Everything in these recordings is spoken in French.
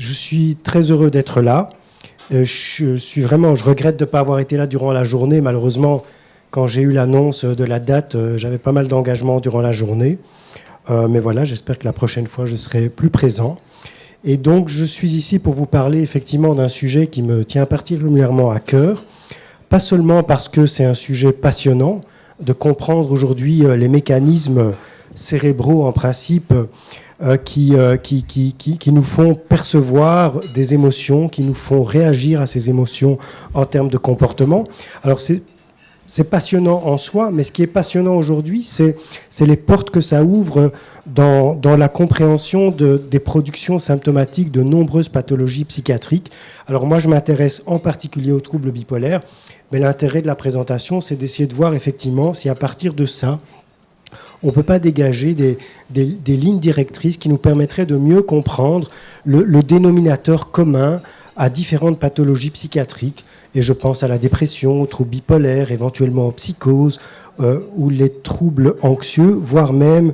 je suis très heureux d'être là. Je regrette de ne pas avoir été là durant la journée. Malheureusement, quand j'ai eu l'annonce de la date, j'avais pas mal d'engagement durant la journée. Mais voilà, j'espère que la prochaine fois, je serai plus présent. Et donc, je suis ici pour vous parler effectivement d'un sujet qui me tient particulièrement à cœur. Pas seulement parce que c'est un sujet passionnant, de comprendre aujourd'hui les mécanismes cérébraux en principe qui nous font percevoir des émotions, qui nous font réagir à ces émotions en termes de comportement. Alors c'est passionnant en soi, mais ce qui est passionnant aujourd'hui, c'est les portes que ça ouvre dans la compréhension des productions symptomatiques de nombreuses pathologies psychiatriques. Alors moi, je m'intéresse en particulier aux troubles bipolaires, mais l'intérêt de la présentation, c'est d'essayer de voir effectivement si à partir de ça, on ne peut pas dégager des lignes directrices qui nous permettraient de mieux comprendre le dénominateur commun à différentes pathologies psychiatriques. Et je pense à la dépression, aux troubles bipolaires, éventuellement aux psychoses, ou les troubles anxieux, voire même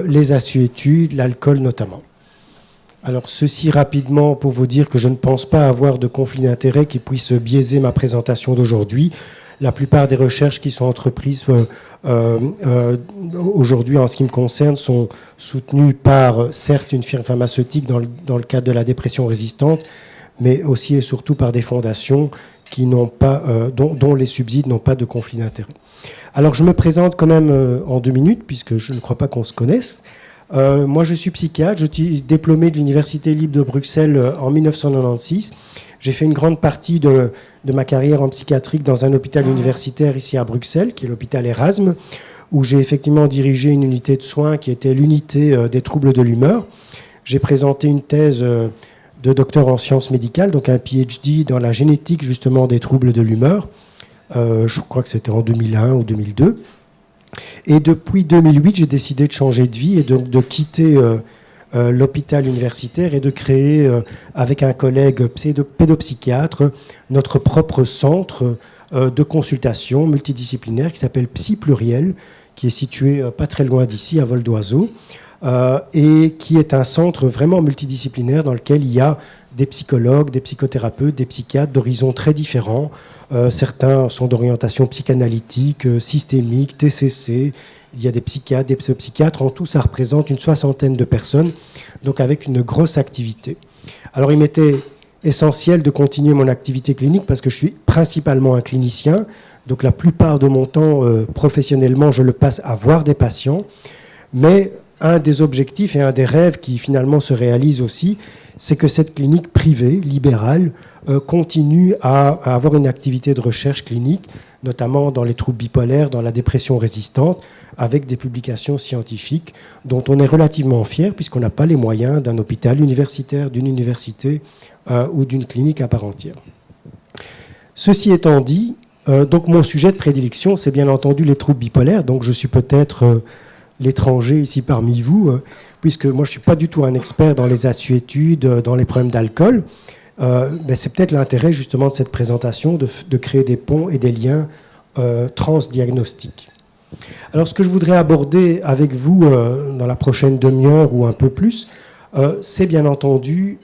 les assuétudes, l'alcool notamment. Alors ceci rapidement pour vous dire que je ne pense pas avoir de conflit d'intérêts qui puisse biaiser ma présentation d'aujourd'hui. La plupart des recherches qui sont entreprises aujourd'hui en ce qui me concerne sont soutenues par, certes, une firme pharmaceutique dans le cadre de la dépression résistante, mais aussi et surtout par des fondations qui n'ont pas, dont les subsides n'ont pas de conflit d'intérêt. Alors je me présente quand même en 2 minutes, puisque je ne crois pas qu'on se connaisse. Moi je suis psychiatre, je suis diplômé de l'Université libre de Bruxelles en 1996. J'ai fait une grande partie de ma carrière en psychiatrie dans un hôpital universitaire ici à Bruxelles, qui est l'hôpital Erasme, où j'ai effectivement dirigé une unité de soins qui était l'unité des troubles de l'humeur. J'ai présenté une thèse de docteur en sciences médicales, donc un PhD dans la génétique justement des troubles de l'humeur. Je crois que c'était en 2001 ou 2002. Et depuis 2008, j'ai décidé de changer de vie et de quitter l'hôpital universitaire et de créer, avec un collègue pédopsychiatre, notre propre centre de consultation multidisciplinaire qui s'appelle Psy Pluriel, qui est situé pas très loin d'ici, à vol d'oiseau, et qui est un centre vraiment multidisciplinaire dans lequel il y a des psychologues, des psychothérapeutes, des psychiatres d'horizons très différents. Certains sont d'orientation psychanalytique, systémique, TCC. Il y a des psychiatres, des psychiatres. En tout, ça représente une 60aine de personnes, donc avec une grosse activité. Alors, il m'était essentiel de continuer mon activité clinique parce que je suis principalement un clinicien. Donc, la plupart de mon temps, professionnellement, je le passe à voir des patients. Mais un des objectifs et un des rêves qui finalement se réalisent aussi, c'est que cette clinique privée, libérale, continue à avoir une activité de recherche clinique, notamment dans les troubles bipolaires, dans la dépression résistante, avec des publications scientifiques dont on est relativement fier, puisqu'on n'a pas les moyens d'un hôpital universitaire, d'une université ou d'une clinique à part entière. Ceci étant dit, donc mon sujet de prédilection, c'est bien entendu les troubles bipolaires, donc je suis peut-être l'étranger ici parmi vous, puisque moi je ne suis pas du tout un expert dans les assuétudes, dans les problèmes d'alcool. C'est peut-être l'intérêt justement de cette présentation, de créer des ponts et des liens transdiagnostiques. Alors ce que je voudrais aborder avec vous dans la prochaine demi-heure ou un peu plus, c'est bien entendu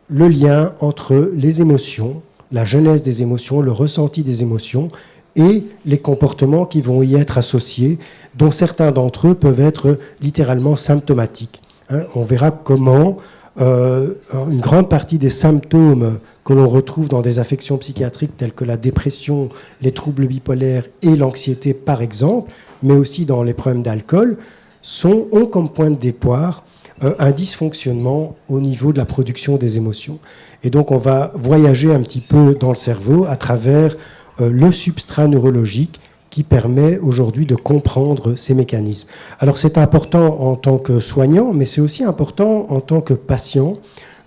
le lien entre les émotions, la genèse des émotions, le ressenti des émotions et les comportements qui vont y être associés, dont certains d'entre eux peuvent être littéralement symptomatiques. On verra comment une grande partie des symptômes que l'on retrouve dans des affections psychiatriques telles que la dépression, les troubles bipolaires et l'anxiété par exemple, mais aussi dans les problèmes d'alcool, ont comme point de départ un dysfonctionnement au niveau de la production des émotions. Et donc on va voyager un petit peu dans le cerveau à travers le substrat neurologique qui permet aujourd'hui de comprendre ces mécanismes. Alors c'est important en tant que soignant, mais c'est aussi important en tant que patient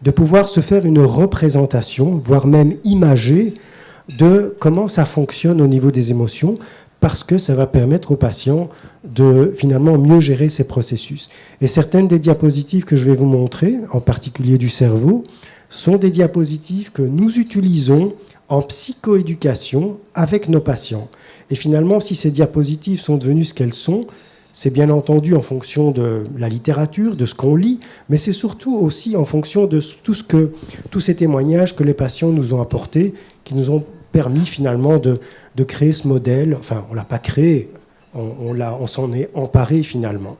de pouvoir se faire une représentation, voire même imager, de comment ça fonctionne au niveau des émotions, parce que ça va permettre aux patients de finalement mieux gérer ces processus. Et certaines des diapositives que je vais vous montrer, en particulier du cerveau, sont des diapositives que nous utilisons en psychoéducation avec nos patients. Et finalement, si ces diapositives sont devenues ce qu'elles sont, c'est bien entendu en fonction de la littérature, de ce qu'on lit, mais c'est surtout aussi en fonction de tous ces témoignages que les patients nous ont apportés, qui nous ont permis finalement de créer ce modèle. Enfin, on ne l'a pas créé, on s'en est emparé finalement.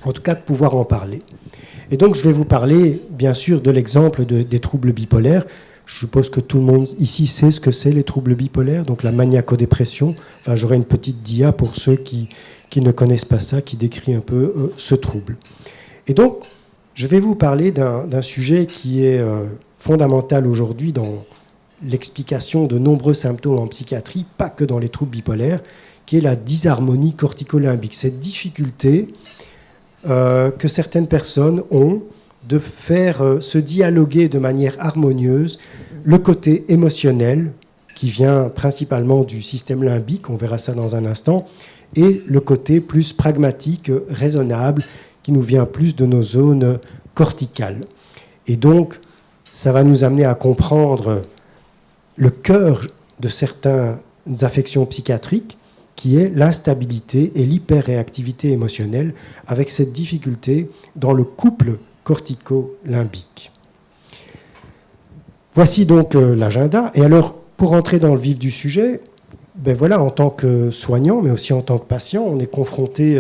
En tout cas, de pouvoir en parler. Et donc, je vais vous parler, bien sûr, de l'exemple des troubles bipolaires. Je suppose que tout le monde ici sait ce que c'est les troubles bipolaires, donc la maniaco-dépression. Enfin, j'aurai une petite dia pour ceux qui ne connaissent pas ça, qui décrit un peu ce trouble. Et donc, je vais vous parler d'un sujet qui est fondamental aujourd'hui dans l'explication de nombreux symptômes en psychiatrie, pas que dans les troubles bipolaires, qui est la dysharmonie cortico-limbique. Cette difficulté que certaines personnes ont de faire se dialoguer de manière harmonieuse le côté émotionnel, qui vient principalement du système limbique, on verra ça dans un instant, et le côté plus pragmatique, raisonnable, qui nous vient plus de nos zones corticales. Et donc, ça va nous amener à comprendre le cœur de certaines affections psychiatriques, qui est l'instabilité et l'hyperréactivité émotionnelle, avec cette difficulté dans le couple cortico-limbique. Voici donc l'agenda. Et alors, pour entrer dans le vif du sujet, ben voilà, en tant que soignant, mais aussi en tant que patient, on est confronté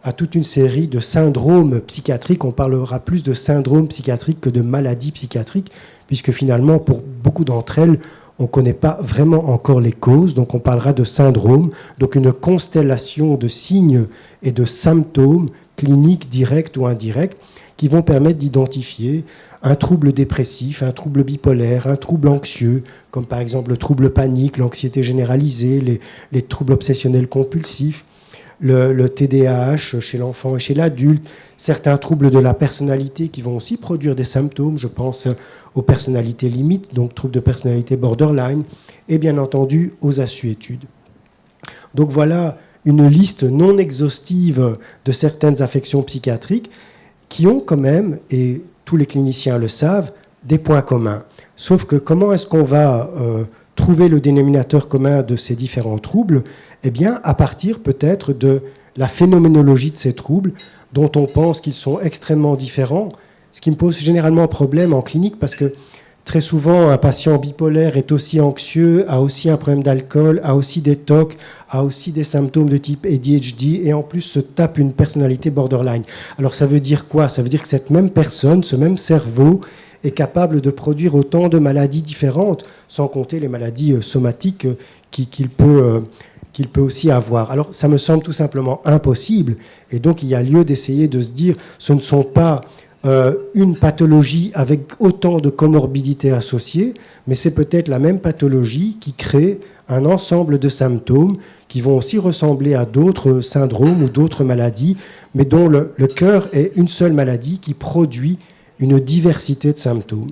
à toute une série de syndromes psychiatriques. On parlera plus de syndromes psychiatriques que de maladies psychiatriques, puisque finalement, pour beaucoup d'entre elles, on ne connaît pas vraiment encore les causes, donc on parlera de syndrome, donc une constellation de signes et de symptômes cliniques directs ou indirects qui vont permettre d'identifier un trouble dépressif, un trouble bipolaire, un trouble anxieux, comme par exemple le trouble panique, l'anxiété généralisée, les troubles obsessionnels compulsifs, le TDAH chez l'enfant et chez l'adulte, certains troubles de la personnalité qui vont aussi produire des symptômes, je pense aux personnalités limites, donc troubles de personnalité borderline, et bien entendu aux assuétudes. Donc voilà une liste non exhaustive de certaines affections psychiatriques qui ont quand même, et tous les cliniciens le savent, des points communs. Sauf que comment est-ce qu'on va trouver le dénominateur commun de ces différents troubles? Eh bien, à partir peut-être de la phénoménologie de ces troubles, dont on pense qu'ils sont extrêmement différents, ce qui me pose généralement problème en clinique, parce que très souvent, un patient bipolaire est aussi anxieux, a aussi un problème d'alcool, a aussi des TOC, a aussi des symptômes de type ADHD, et en plus se tape une personnalité borderline. Alors ça veut dire quoi? Ça veut dire que cette même personne, ce même cerveau, est capable de produire autant de maladies différentes, sans compter les maladies somatiques qu'il peut aussi avoir. Alors ça me semble tout simplement impossible, et donc il y a lieu d'essayer de se dire, ce ne sont pas une pathologie avec autant de comorbidités associées, mais c'est peut-être la même pathologie qui crée un ensemble de symptômes qui vont aussi ressembler à d'autres syndromes ou d'autres maladies, mais dont le cœur est une seule maladie qui produit une diversité de symptômes.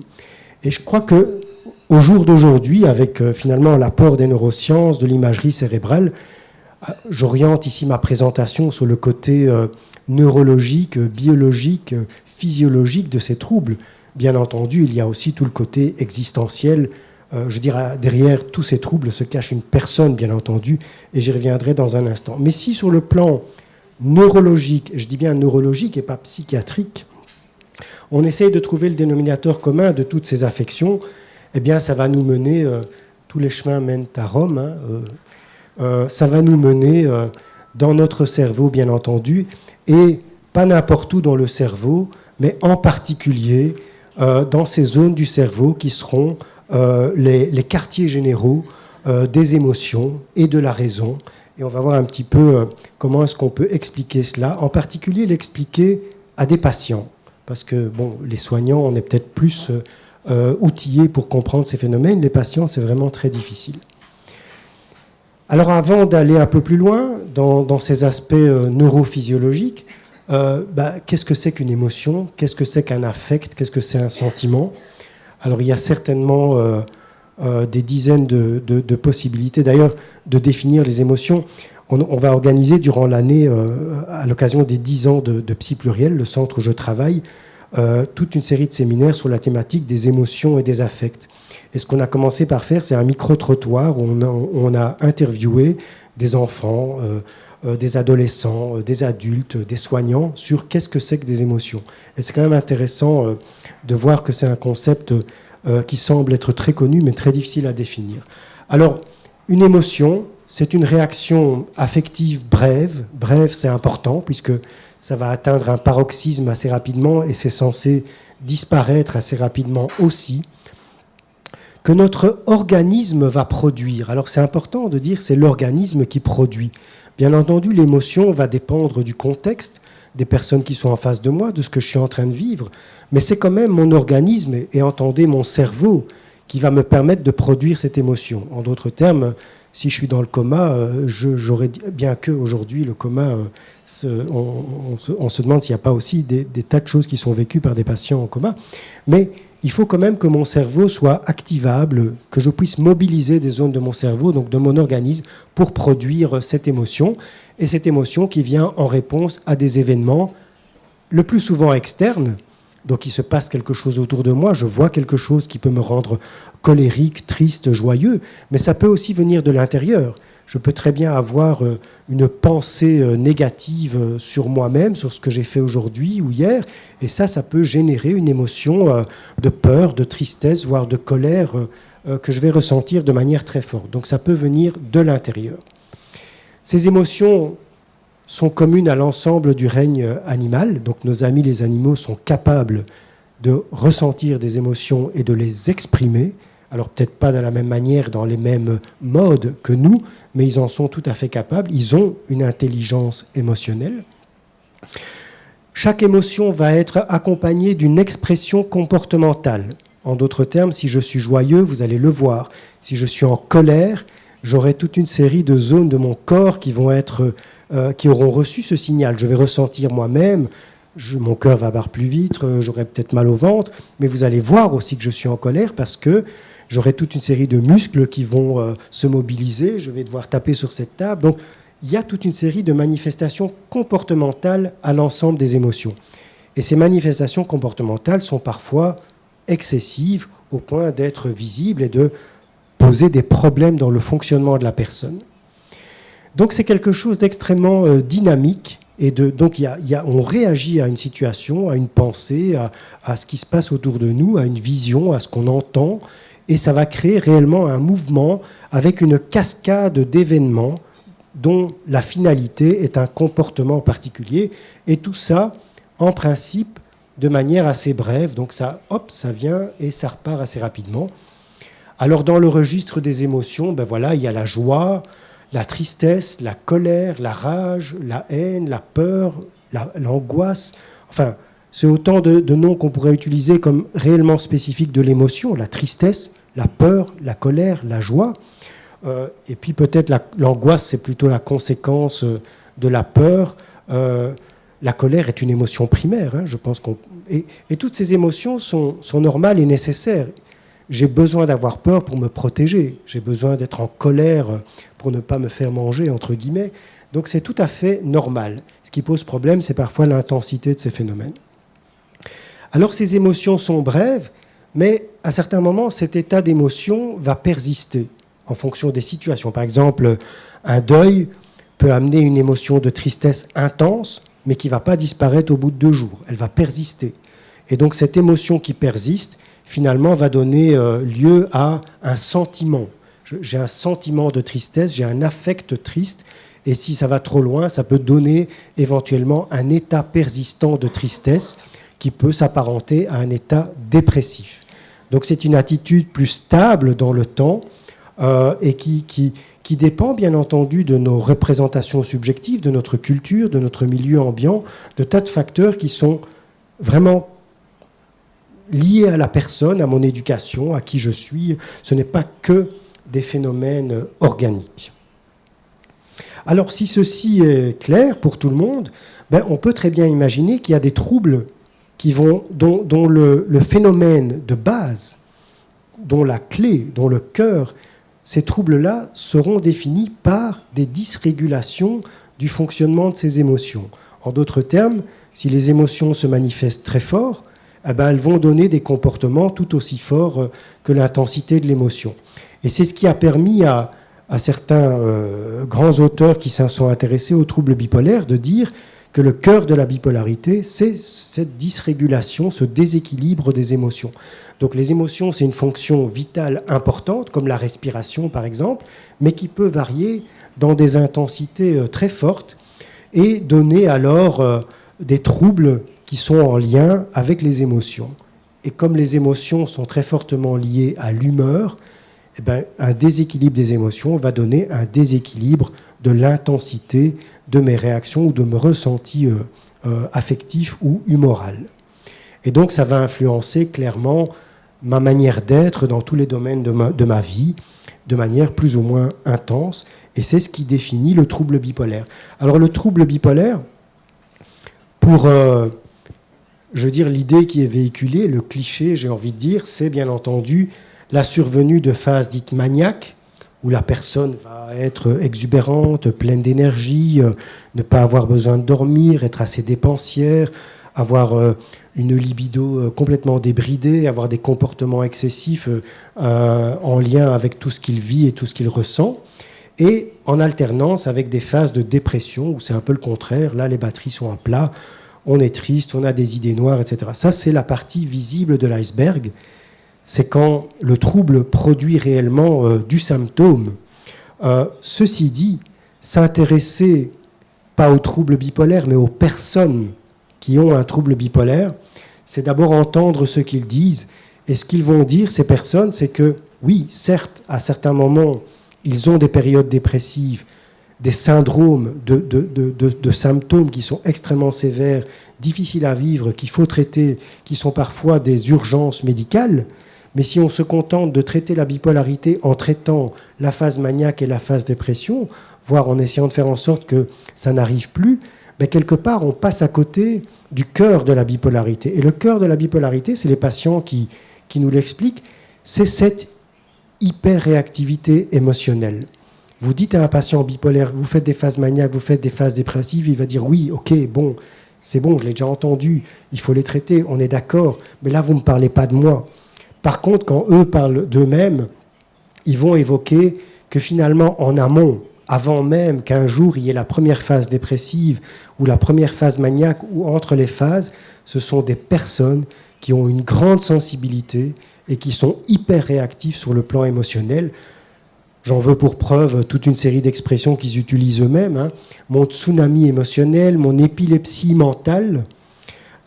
Et je crois que au jour d'aujourd'hui, avec finalement l'apport des neurosciences, de l'imagerie cérébrale, j'oriente ici ma présentation sur le côté neurologique, biologique, physiologique de ces troubles. Bien entendu, il y a aussi tout le côté existentiel. Je dirais, derrière tous ces troubles se cache une personne, bien entendu, et j'y reviendrai dans un instant. Mais si sur le plan neurologique, je dis bien neurologique et pas psychiatrique, on essaye de trouver le dénominateur commun de toutes ces affections, eh bien, ça va nous mener, tous les chemins mènent à Rome, ça va nous mener dans notre cerveau, bien entendu, et pas n'importe où dans le cerveau, mais en particulier dans ces zones du cerveau qui seront les quartiers généraux des émotions et de la raison. Et on va voir un petit peu comment est-ce qu'on peut expliquer cela, en particulier l'expliquer à des patients. Parce que bon, les soignants, on est peut-être plus outillés pour comprendre ces phénomènes. Les patients, c'est vraiment très difficile. Alors avant d'aller un peu plus loin dans ces aspects neurophysiologiques, qu'est-ce que c'est qu'une émotion? Qu'est-ce que c'est qu'un affect? Qu'est-ce que c'est un sentiment? Alors il y a certainement des dizaines de possibilités d'ailleurs de définir les émotions. On va organiser durant l'année, à l'occasion des 10 ans de Psy Pluriel, le centre où je travaille, toute une série de séminaires sur la thématique des émotions et des affects. Et ce qu'on a commencé par faire, c'est un micro-trottoir où on a interviewé des enfants, des adolescents, des adultes, des soignants, sur qu'est-ce que c'est que des émotions. Et c'est quand même intéressant de voir que c'est un concept qui semble être très connu, mais très difficile à définir. Alors, une émotion, c'est une réaction affective brève. Brève, c'est important, puisque ça va atteindre un paroxysme assez rapidement, et c'est censé disparaître assez rapidement aussi, que notre organisme va produire. Alors, c'est important de dire que c'est l'organisme qui produit. Bien entendu, l'émotion va dépendre du contexte, des personnes qui sont en face de moi, de ce que je suis en train de vivre, mais c'est quand même mon organisme, et entendez mon cerveau, qui va me permettre de produire cette émotion. En d'autres termes, si je suis dans le coma, j'aurais bien que aujourd'hui le coma, on se demande s'il n'y a pas aussi des tas de choses qui sont vécues par des patients en coma, mais il faut quand même que mon cerveau soit activable, que je puisse mobiliser des zones de mon cerveau, donc de mon organisme, pour produire cette émotion. Et cette émotion qui vient en réponse à des événements, le plus souvent externes. Donc il se passe quelque chose autour de moi, je vois quelque chose qui peut me rendre colérique, triste, joyeux, mais ça peut aussi venir de l'intérieur. Je peux très bien avoir une pensée négative sur moi-même, sur ce que j'ai fait aujourd'hui ou hier, et ça peut générer une émotion de peur, de tristesse, voire de colère que je vais ressentir de manière très forte. Donc ça peut venir de l'intérieur. Ces émotions sont communes à l'ensemble du règne animal, donc nos amis les animaux sont capables de ressentir des émotions et de les exprimer. Alors peut-être pas de la même manière, dans les mêmes modes que nous, mais ils en sont tout à fait capables. Ils ont une intelligence émotionnelle. Chaque émotion va être accompagnée d'une expression comportementale. En d'autres termes, si je suis joyeux, vous allez le voir. Si je suis en colère, j'aurai toute une série de zones de mon corps qui auront reçu ce signal. Je vais ressentir moi-même, mon cœur va battre plus vite, j'aurai peut-être mal au ventre, mais vous allez voir aussi que je suis en colère parce que j'aurai toute une série de muscles qui vont se mobiliser, je vais devoir taper sur cette table. Donc, il y a toute une série de manifestations comportementales à l'ensemble des émotions. Et ces manifestations comportementales sont parfois excessives au point d'être visibles et de poser des problèmes dans le fonctionnement de la personne. Donc, c'est quelque chose d'extrêmement dynamique. Et donc, on réagit à une situation, à une pensée, à ce qui se passe autour de nous, à une vision, à ce qu'on entend. Et ça va créer réellement un mouvement avec une cascade d'événements dont la finalité est un comportement particulier. Et tout ça, en principe, de manière assez brève. Donc ça vient et ça repart assez rapidement. Alors dans le registre des émotions, il y a la joie, la tristesse, la colère, la rage, la haine, la peur, l'angoisse. Enfin, c'est autant de noms qu'on pourrait utiliser comme réellement spécifiques de l'émotion, la tristesse, la peur, la colère, la joie. Et puis peut-être l'angoisse, c'est plutôt la conséquence de la peur. La colère est une émotion primaire, je pense et toutes ces émotions sont normales et nécessaires. J'ai besoin d'avoir peur pour me protéger. J'ai besoin d'être en colère pour ne pas me faire manger, entre guillemets. Donc c'est tout à fait normal. Ce qui pose problème, c'est parfois l'intensité de ces phénomènes. Alors ces émotions sont brèves, mais à certains moments, cet état d'émotion va persister en fonction des situations. Par exemple, un deuil peut amener une émotion de tristesse intense, mais qui ne va pas disparaître au bout de 2 jours. Elle va persister. Et donc cette émotion qui persiste, finalement, va donner lieu à un sentiment. J'ai un sentiment de tristesse, j'ai un affect triste, et si ça va trop loin, ça peut donner éventuellement un état persistant de tristesse qui peut s'apparenter à un état dépressif. Donc c'est une attitude plus stable dans le temps et qui dépend bien entendu de nos représentations subjectives, de notre culture, de notre milieu ambiant, de tas de facteurs qui sont vraiment liés à la personne, à mon éducation, à qui je suis. Ce n'est pas que des phénomènes organiques. Alors si ceci est clair pour tout le monde, on peut très bien imaginer qu'il y a des troubles dont le phénomène de base, dont la clé, dont le cœur, ces troubles-là seront définis par des dysrégulations du fonctionnement de ces émotions. En d'autres termes, si les émotions se manifestent très fort, elles vont donner des comportements tout aussi forts que l'intensité de l'émotion. Et c'est ce qui a permis à à certains grands auteurs qui s'en sont intéressés aux troubles bipolaires de dire que le cœur de la bipolarité, c'est cette dysrégulation, ce déséquilibre des émotions. Donc les émotions, c'est une fonction vitale importante, comme la respiration par exemple, mais qui peut varier dans des intensités très fortes et donner alors des troubles qui sont en lien avec les émotions. Et comme les émotions sont très fortement liées à l'humeur, eh bien, un déséquilibre des émotions va donner un déséquilibre de l'intensité de mes réactions ou de mes ressentis affectifs ou humoral. Et donc ça va influencer clairement ma manière d'être dans tous les domaines de ma vie, de manière plus ou moins intense, et c'est ce qui définit le trouble bipolaire. Alors le trouble bipolaire, pour, je veux dire, l'idée qui est véhiculée, le cliché, j'ai envie de dire, c'est bien entendu la survenue de phases dites maniaques, où la personne va être exubérante, pleine d'énergie, ne pas avoir besoin de dormir, être assez dépensière, avoir une libido complètement débridée, avoir des comportements excessifs en lien avec tout ce qu'il vit et tout ce qu'il ressent, et en alternance avec des phases de dépression, où c'est un peu le contraire, là les batteries sont à plat, on est triste, on a des idées noires, etc. Ça, c'est la partie visible de l'iceberg. C'est quand le trouble produit réellement du symptôme. Ceci dit, s'intéresser pas aux troubles bipolaires, mais aux personnes qui ont un trouble bipolaire, c'est d'abord entendre ce qu'ils disent. Et ce qu'ils vont dire, ces personnes, c'est que, oui, certes, à certains moments, ils ont des périodes dépressives, des syndromes de symptômes qui sont extrêmement sévères, difficiles à vivre, qu'il faut traiter, qui sont parfois des urgences médicales. Mais si on se contente de traiter la bipolarité en traitant la phase maniaque et la phase dépression, voire en essayant de faire en sorte que ça n'arrive plus, ben quelque part, on passe à côté du cœur de la bipolarité. Et le cœur de la bipolarité, c'est les patients qui nous l'expliquent, c'est cette hyper-réactivité émotionnelle. Vous dites à un patient bipolaire, vous faites des phases maniaques, vous faites des phases dépressives, il va dire oui, ok, bon, c'est bon, je l'ai déjà entendu, il faut les traiter, on est d'accord, mais là, vous ne me parlez pas de moi. Par contre, quand eux parlent d'eux-mêmes, ils vont évoquer que finalement, en amont, avant même qu'un jour il y ait la première phase dépressive ou la première phase maniaque ou entre les phases, ce sont des personnes qui ont une grande sensibilité et qui sont hyper réactifs sur le plan émotionnel. J'en veux pour preuve toute une série d'expressions qu'ils utilisent eux-mêmes. Hein. Mon tsunami émotionnel, mon épilepsie mentale.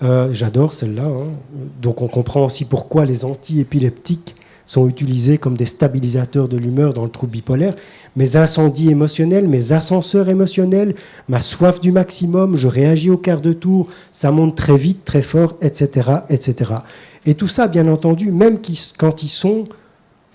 J'adore celle-là. Hein. Donc on comprend aussi pourquoi les anti-épileptiques sont utilisés comme des stabilisateurs de l'humeur dans le trouble bipolaire. Mes incendies émotionnels, mes ascenseurs émotionnels, ma soif du maximum, je réagis au quart de tour, ça monte très vite, très fort, etc., etc. Et tout ça, bien entendu, même quand ils sont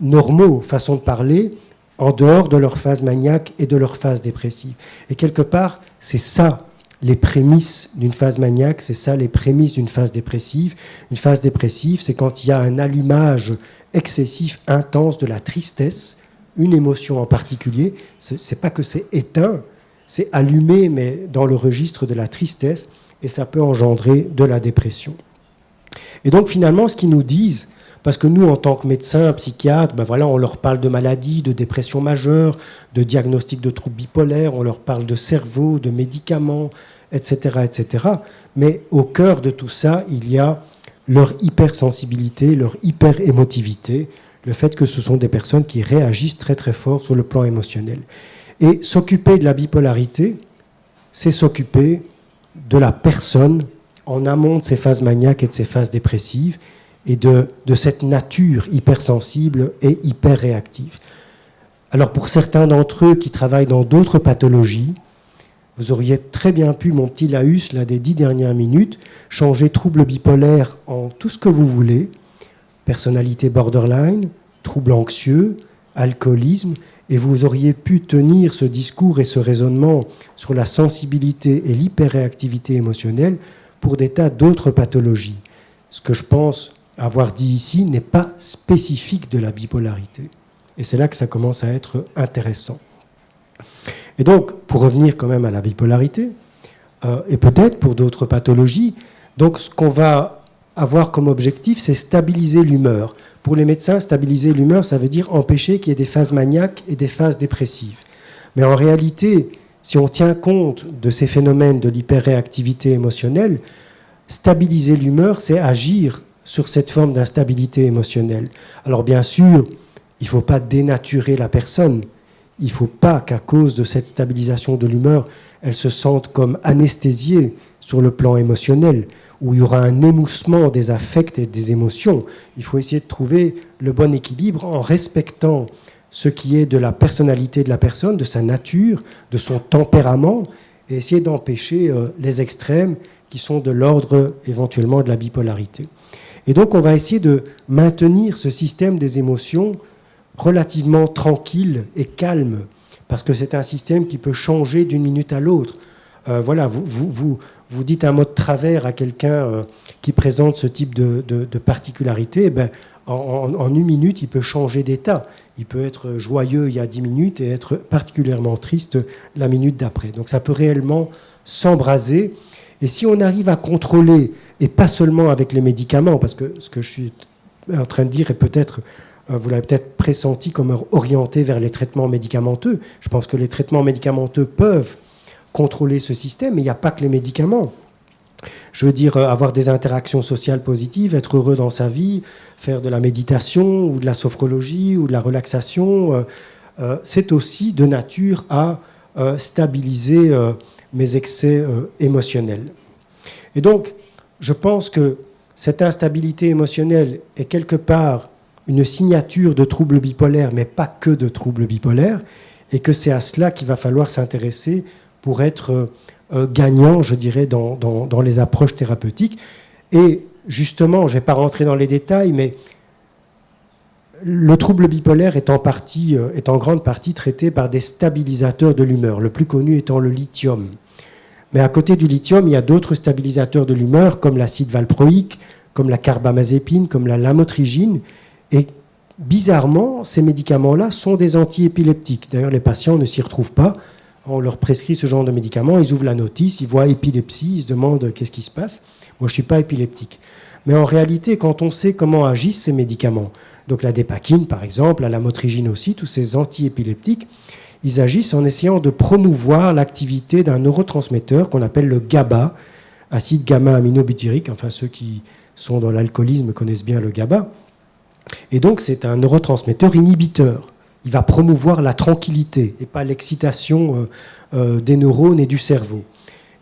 normaux, façon de parler, en dehors de leur phase maniaque et de leur phase dépressive. Et quelque part, c'est ça les prémices d'une phase maniaque, c'est ça les prémices d'une phase dépressive. Une phase dépressive, c'est quand il y a un allumage excessif, intense de la tristesse, une émotion en particulier. C'est pas que c'est éteint, c'est allumé, mais dans le registre de la tristesse, et ça peut engendrer de la dépression. Et donc finalement, ce qu'ils nous disent, parce que nous, en tant que médecins, psychiatres, ben voilà, on leur parle de maladies, de dépression majeure, de diagnostic de troubles bipolaires, on leur parle de cerveau, de médicaments, etc., etc. Mais au cœur de tout ça, il y a leur hypersensibilité, leur hyper-émotivité, le fait que ce sont des personnes qui réagissent très très fort sur le plan émotionnel. Et s'occuper de la bipolarité, c'est s'occuper de la personne en amont de ses phases maniaques et de ses phases dépressives, et de cette nature hypersensible et hyper réactive. Alors pour certains d'entre eux qui travaillent dans d'autres pathologies, vous auriez très bien pu, mon petit Laus, là, des 10 dernières minutes, changer trouble bipolaire en tout ce que vous voulez, personnalité borderline, trouble anxieux, alcoolisme, et vous auriez pu tenir ce discours et ce raisonnement sur la sensibilité et l'hyperréactivité émotionnelle pour des tas d'autres pathologies. Ce que je pense avoir dit ici n'est pas spécifique de la bipolarité. Et c'est là que ça commence à être intéressant. Et donc, pour revenir quand même à la bipolarité, et peut-être pour d'autres pathologies, donc ce qu'on va avoir comme objectif, c'est stabiliser l'humeur. Pour les médecins, stabiliser l'humeur, ça veut dire empêcher qu'il y ait des phases maniaques et des phases dépressives. Mais en réalité, si on tient compte de ces phénomènes de l'hyperréactivité émotionnelle, stabiliser l'humeur, c'est agir sur cette forme d'instabilité émotionnelle. Alors bien sûr, il ne faut pas dénaturer la personne. Il ne faut pas qu'à cause de cette stabilisation de l'humeur, elle se sente comme anesthésiée sur le plan émotionnel, où il y aura un émoussement des affects et des émotions. Il faut essayer de trouver le bon équilibre en respectant ce qui est de la personnalité de la personne, de sa nature, de son tempérament, et essayer d'empêcher les extrêmes qui sont de l'ordre éventuellement de la bipolarité. Et donc on va essayer de maintenir ce système des émotions relativement tranquille et calme, parce que c'est un système qui peut changer d'une minute à l'autre. Voilà, vous dites un mot de travers à quelqu'un qui présente ce type de particularité, eh ben, en une minute, il peut changer d'état. Il peut être joyeux il y a 10 minutes et être particulièrement triste la minute d'après. Donc ça peut réellement s'embraser. Et si on arrive à contrôler, et pas seulement avec les médicaments, parce que ce que je suis en train de dire est peut-être, vous l'avez peut-être pressenti comme orienté vers les traitements médicamenteux. Je pense que les traitements médicamenteux peuvent contrôler ce système, mais il n'y a pas que les médicaments. Je veux dire, avoir des interactions sociales positives, être heureux dans sa vie, faire de la méditation ou de la sophrologie ou de la relaxation, c'est aussi de nature à stabiliser mes excès émotionnels. Et donc, je pense que cette instabilité émotionnelle est quelque part une signature de troubles bipolaires, mais pas que de troubles bipolaires, et que c'est à cela qu'il va falloir s'intéresser pour être gagnant, je dirais, dans les approches thérapeutiques. Et justement, je ne vais pas rentrer dans les détails, mais le trouble bipolaire est en grande partie traité par des stabilisateurs de l'humeur, le plus connu étant le lithium. Mais à côté du lithium, il y a d'autres stabilisateurs de l'humeur, comme l'acide valproïque, comme la carbamazépine, comme la lamotrigine. Et bizarrement, ces médicaments-là sont des antiépileptiques. D'ailleurs, les patients ne s'y retrouvent pas. On leur prescrit ce genre de médicaments, ils ouvrent la notice, ils voient épilepsie, ils se demandent qu'est-ce qui se passe. Moi, je ne suis pas épileptique. Mais en réalité, quand on sait comment agissent ces médicaments, donc la dépakine par exemple, la lamotrigine aussi, tous ces antiépileptiques, ils agissent en essayant de promouvoir l'activité d'un neurotransmetteur qu'on appelle le GABA, acide gamma-aminobutyrique. Enfin, ceux qui sont dans l'alcoolisme connaissent bien le GABA. Et donc, c'est un neurotransmetteur inhibiteur. Il va promouvoir la tranquillité et pas l'excitation des neurones et du cerveau.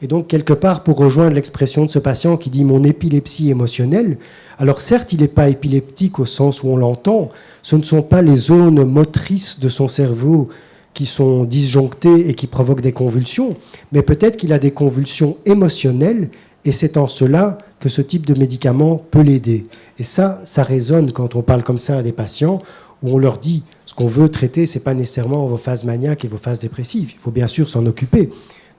Et donc, quelque part, pour rejoindre l'expression de ce patient qui dit « mon épilepsie émotionnelle », alors certes, il n'est pas épileptique au sens où on l'entend, ce ne sont pas les zones motrices de son cerveau qui sont disjonctées et qui provoquent des convulsions, mais peut-être qu'il a des convulsions émotionnelles, et c'est en cela que ce type de médicament peut l'aider. Et ça résonne quand on parle comme ça à des patients, où on leur dit ce qu'on veut traiter, ce n'est pas nécessairement vos phases maniaques et vos phases dépressives. Il faut bien sûr s'en occuper,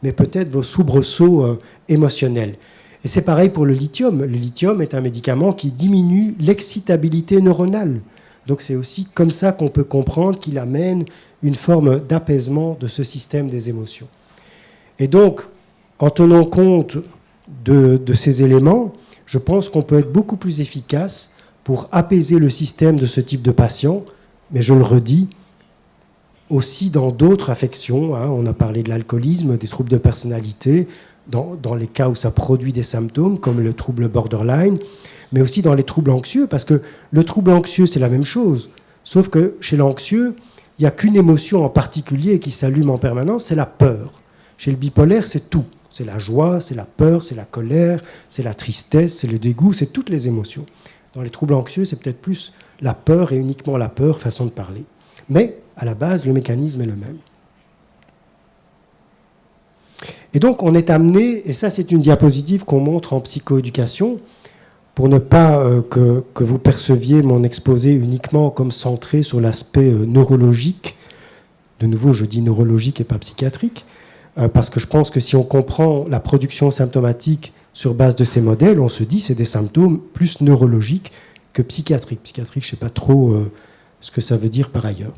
mais peut-être vos soubresauts émotionnels. Et c'est pareil pour le lithium. Le lithium est un médicament qui diminue l'excitabilité neuronale. Donc c'est aussi comme ça qu'on peut comprendre qu'il amène une forme d'apaisement de ce système des émotions. Et donc, en tenant compte de ces éléments, je pense qu'on peut être beaucoup plus efficace pour apaiser le système de ce type de patient, mais je le redis, aussi dans d'autres affections. On a parlé de l'alcoolisme, des troubles de personnalité, dans les cas où ça produit des symptômes, comme le trouble borderline, mais aussi dans les troubles anxieux, parce que le trouble anxieux, c'est la même chose, sauf que chez l'anxieux, il n'y a qu'une émotion en particulier qui s'allume en permanence, c'est la peur. Chez le bipolaire, c'est tout. C'est la joie, c'est la peur, c'est la colère, c'est la tristesse, c'est le dégoût, c'est toutes les émotions. Dans les troubles anxieux, c'est peut-être plus la peur et uniquement la peur, façon de parler. Mais, à la base, le mécanisme est le même. Et donc, on est amené, et ça c'est une diapositive qu'on montre en psychoéducation, pour ne pas que vous perceviez mon exposé uniquement comme centré sur l'aspect neurologique. De nouveau, je dis neurologique et pas psychiatrique, parce que je pense que si on comprend la production symptomatique sur base de ces modèles, on se dit que c'est des symptômes plus neurologiques que psychiatriques. Psychiatrique, je ne sais pas trop ce que ça veut dire par ailleurs.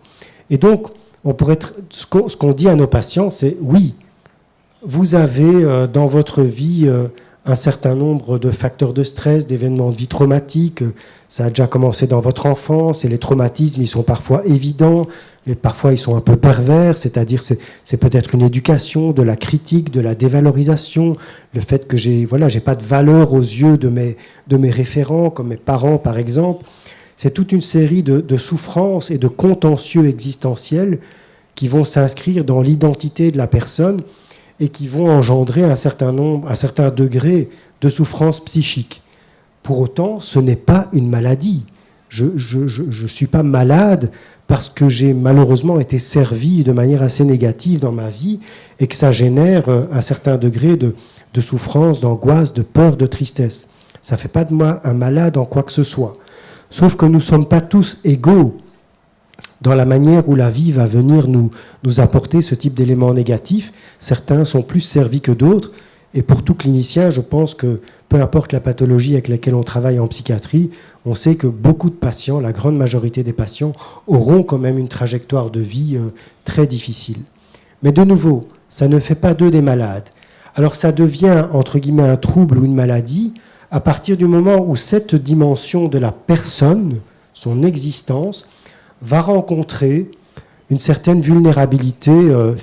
Et donc, on pourrait ce qu'on dit à nos patients, c'est oui, vous avez dans votre vie un certain nombre de facteurs de stress, d'événements de vie traumatiques. Ça a déjà commencé dans votre enfance et les traumatismes, ils sont parfois évidents, parfois ils sont un peu pervers, c'est-à-dire c'est peut-être une éducation, de la critique, de la dévalorisation, le fait que j'ai pas de valeur aux yeux de mes référents, comme mes parents par exemple. C'est toute une série de souffrances et de contentieux existentiels qui vont s'inscrire dans l'identité de la personne et qui vont engendrer un certain degré de souffrance psychique. Pour autant, ce n'est pas une maladie. Je ne suis pas malade parce que j'ai malheureusement été servi de manière assez négative dans ma vie et que ça génère un certain degré de souffrance, d'angoisse, de peur, de tristesse. Ça ne fait pas de moi un malade en quoi que ce soit. Sauf que nous ne sommes pas tous égaux dans la manière où la vie va venir nous apporter ce type d'éléments négatifs. Certains sont plus servis que d'autres. Et pour tout clinicien, je pense que peu importe la pathologie avec laquelle on travaille en psychiatrie, on sait que beaucoup de patients, la grande majorité des patients, auront quand même une trajectoire de vie très difficile. Mais de nouveau, ça ne fait pas d'eux des malades. Alors ça devient, entre guillemets, un trouble ou une maladie à partir du moment où cette dimension de la personne, son existence, va rencontrer une certaine vulnérabilité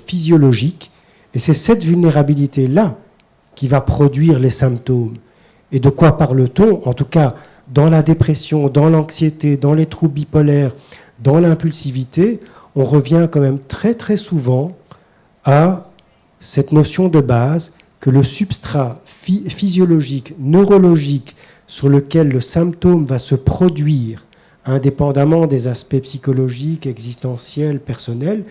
physiologique. Et c'est cette vulnérabilité-là qui va produire les symptômes. Et de quoi parle-t-on? En tout cas, dans la dépression, dans l'anxiété, dans les troubles bipolaires, dans l'impulsivité, on revient quand même très très souvent à cette notion de base que le substrat physiologique, neurologique, sur lequel le symptôme va se produire, indépendamment des aspects psychologiques, existentiels, personnels,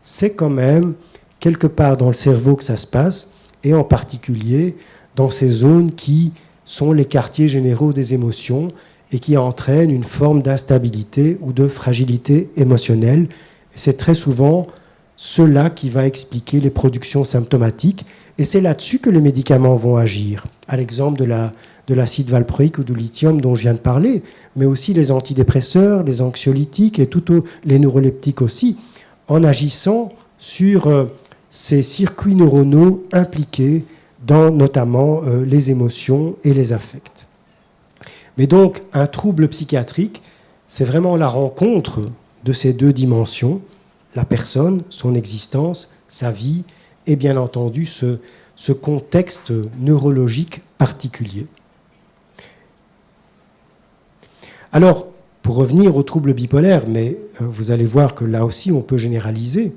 c'est quand même quelque part dans le cerveau que ça se passe, et en particulier dans ces zones qui sont les quartiers généraux des émotions et qui entraînent une forme d'instabilité ou de fragilité émotionnelle. Et c'est très souvent cela qui va expliquer les productions symptomatiques, et c'est là-dessus que les médicaments vont agir, à l'exemple de l'acide valproïque ou du lithium dont je viens de parler, mais aussi les antidépresseurs, les anxiolytiques et les neuroleptiques aussi, en agissant sur ces circuits neuronaux impliqués dans notamment les émotions et les affects. Mais donc, un trouble psychiatrique, c'est vraiment la rencontre de ces deux dimensions, la personne, son existence, sa vie, et bien entendu ce contexte neurologique particulier. Alors, pour revenir au trouble bipolaire, mais vous allez voir que là aussi on peut généraliser,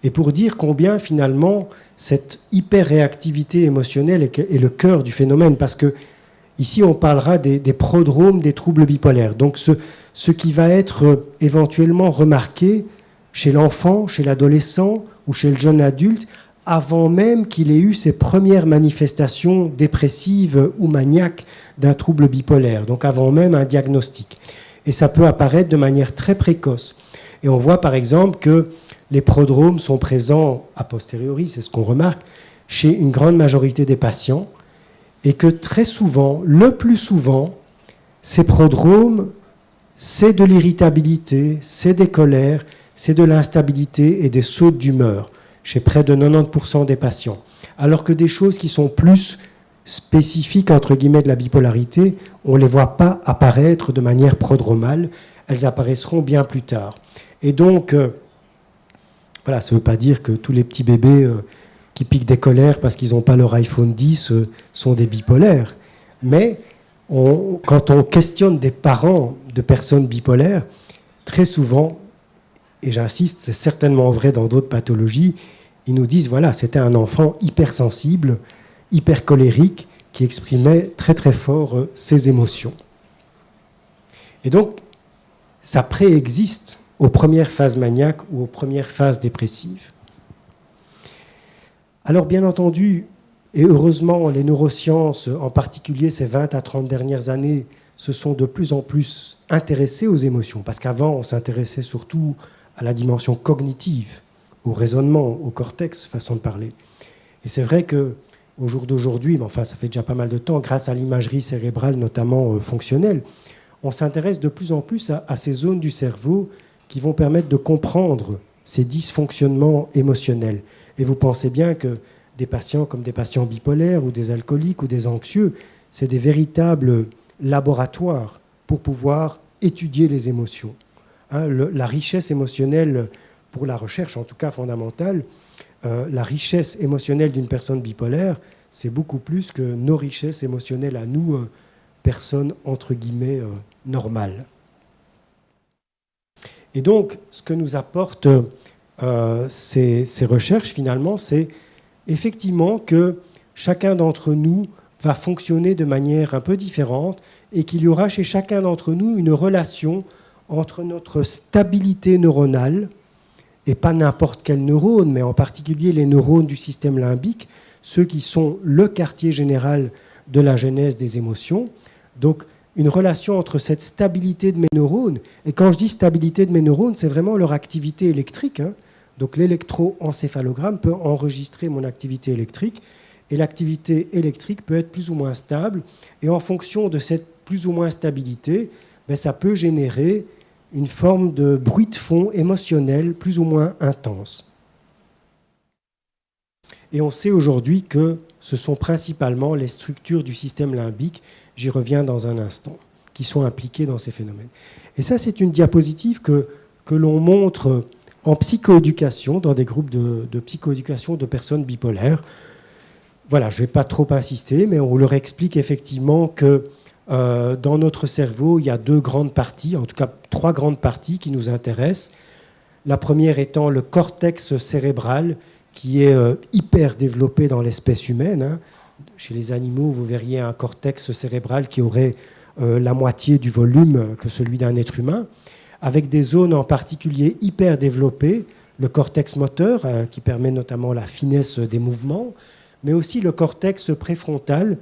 et pour dire combien finalement cette hyperréactivité émotionnelle est le cœur du phénomène, parce que ici on parlera des prodromes des troubles bipolaires, donc ce qui va être éventuellement remarqué chez l'enfant, chez l'adolescent ou chez le jeune adulte, avant même qu'il ait eu ses premières manifestations dépressives ou maniaques d'un trouble bipolaire, donc avant même un diagnostic. Et ça peut apparaître de manière très précoce. Et on voit par exemple que les prodromes sont présents a posteriori, c'est ce qu'on remarque, chez une grande majorité des patients, et que très souvent, le plus souvent, ces prodromes, c'est de l'irritabilité, c'est des colères, c'est de l'instabilité et des sautes d'humeur chez près de 90% des patients. Alors que des choses qui sont plus spécifiques, entre guillemets, de la bipolarité, on ne les voit pas apparaître de manière prodromale, elles apparaîtront bien plus tard. Et donc, voilà, ça ne veut pas dire que tous les petits bébés qui piquent des colères parce qu'ils n'ont pas leur iPhone 10 sont des bipolaires. Mais quand on questionne des parents de personnes bipolaires, très souvent, et j'insiste, c'est certainement vrai dans d'autres pathologies, ils nous disent, voilà, c'était un enfant hypersensible, hyper colérique, qui exprimait très très fort ses émotions. Et donc, ça préexiste aux premières phases maniaques ou aux premières phases dépressives. Alors bien entendu, et heureusement, les neurosciences, en particulier ces 20 à 30 dernières années, se sont de plus en plus intéressées aux émotions, parce qu'avant, on s'intéressait surtout à la dimension cognitive, au raisonnement, au cortex, façon de parler. Et c'est vrai qu'au jour d'aujourd'hui, mais enfin ça fait déjà pas mal de temps, grâce à l'imagerie cérébrale notamment fonctionnelle, on s'intéresse de plus en plus à ces zones du cerveau qui vont permettre de comprendre ces dysfonctionnements émotionnels. Et vous pensez bien que des patients comme des patients bipolaires ou des alcooliques ou des anxieux. C'est des véritables laboratoires pour pouvoir étudier les émotions. Hein, la richesse émotionnelle pour la recherche, en tout cas fondamentale, la richesse émotionnelle d'une personne bipolaire, c'est beaucoup plus que nos richesses émotionnelles à nous, personnes entre guillemets normales. Et donc, ce que nous apportent ces recherches, finalement, c'est effectivement que chacun d'entre nous va fonctionner de manière un peu différente et qu'il y aura chez chacun d'entre nous une relation entre notre stabilité neuronale, et pas n'importe quel neurone, mais en particulier les neurones du système limbique, ceux qui sont le quartier général de la genèse des émotions. Donc, une relation entre cette stabilité de mes neurones, et quand je dis stabilité de mes neurones, c'est vraiment leur activité électrique. Hein. Donc, l'électroencéphalogramme peut enregistrer mon activité électrique, et l'activité électrique peut être plus ou moins stable, et en fonction de cette plus ou moins stabilité, ben, ça peut générer une forme de bruit de fond émotionnel plus ou moins intense. Et on sait aujourd'hui que ce sont principalement les structures du système limbique, j'y reviens dans un instant, qui sont impliquées dans ces phénomènes. Et ça, c'est une diapositive que l'on montre en psychoéducation, dans des groupes de psychoéducation de personnes bipolaires. Voilà, je ne vais pas trop insister, mais on leur explique effectivement que dans notre cerveau, il y a deux grandes parties, en tout cas 3 grandes parties qui nous intéressent. La première étant le cortex cérébral, qui est hyper développé dans l'espèce humaine. Hein. Chez les animaux, vous verriez un cortex cérébral qui aurait la moitié du volume que celui d'un être humain, avec des zones en particulier hyper développées, le cortex moteur, qui permet notamment la finesse des mouvements, mais aussi le cortex préfrontal,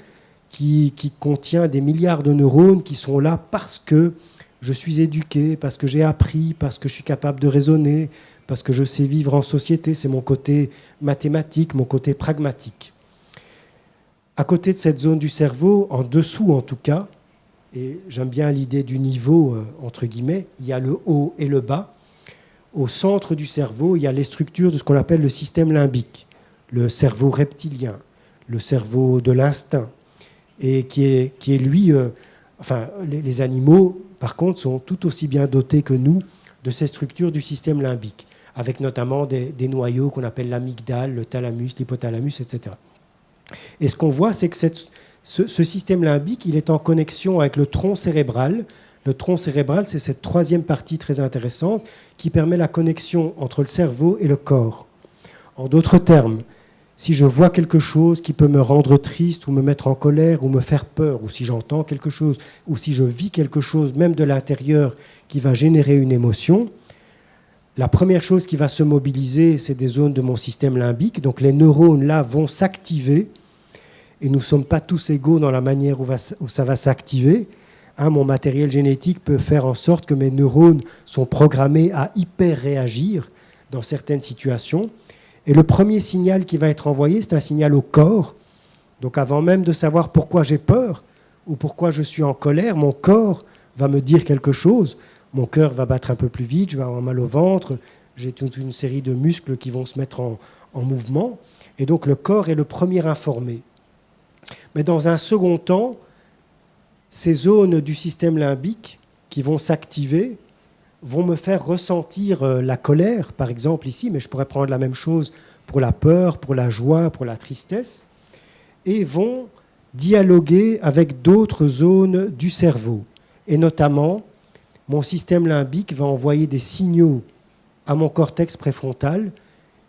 qui contient des milliards de neurones qui sont là parce que je suis éduqué, parce que j'ai appris, parce que je suis capable de raisonner, parce que je sais vivre en société. C'est mon côté mathématique, mon côté pragmatique. À côté de cette zone du cerveau, en dessous en tout cas, et j'aime bien l'idée du niveau, entre guillemets, il y a le haut et le bas. Au centre du cerveau, il y a les structures de ce qu'on appelle le système limbique, le cerveau reptilien, le cerveau de l'instinct, et qui est lui, les animaux, par contre, sont tout aussi bien dotés que nous de ces structures du système limbique, avec notamment des noyaux qu'on appelle l'amygdale, le thalamus, l'hypothalamus, etc. Et ce qu'on voit, c'est que ce système limbique, il est en connexion avec le tronc cérébral. Le tronc cérébral, c'est cette 3e partie très intéressante qui permet la connexion entre le cerveau et le corps. En d'autres termes, si je vois quelque chose qui peut me rendre triste ou me mettre en colère ou me faire peur, ou si j'entends quelque chose, ou si je vis quelque chose, même de l'intérieur, qui va générer une émotion, la première chose qui va se mobiliser, c'est des zones de mon système limbique. Donc les neurones, là, vont s'activer. Et nous ne sommes pas tous égaux dans la manière où ça va s'activer. Hein, mon matériel génétique peut faire en sorte que mes neurones sont programmés à hyper réagir dans certaines situations. Et le premier signal qui va être envoyé, c'est un signal au corps. Donc avant même de savoir pourquoi j'ai peur ou pourquoi je suis en colère, mon corps va me dire quelque chose. Mon cœur va battre un peu plus vite, je vais avoir mal au ventre, j'ai toute une série de muscles qui vont se mettre en mouvement. Et donc le corps est le premier informé. Mais dans un second temps, ces zones du système limbique qui vont s'activer vont me faire ressentir la colère, par exemple ici, mais je pourrais prendre la même chose pour la peur, pour la joie, pour la tristesse, et vont dialoguer avec d'autres zones du cerveau. Et notamment, mon système limbique va envoyer des signaux à mon cortex préfrontal,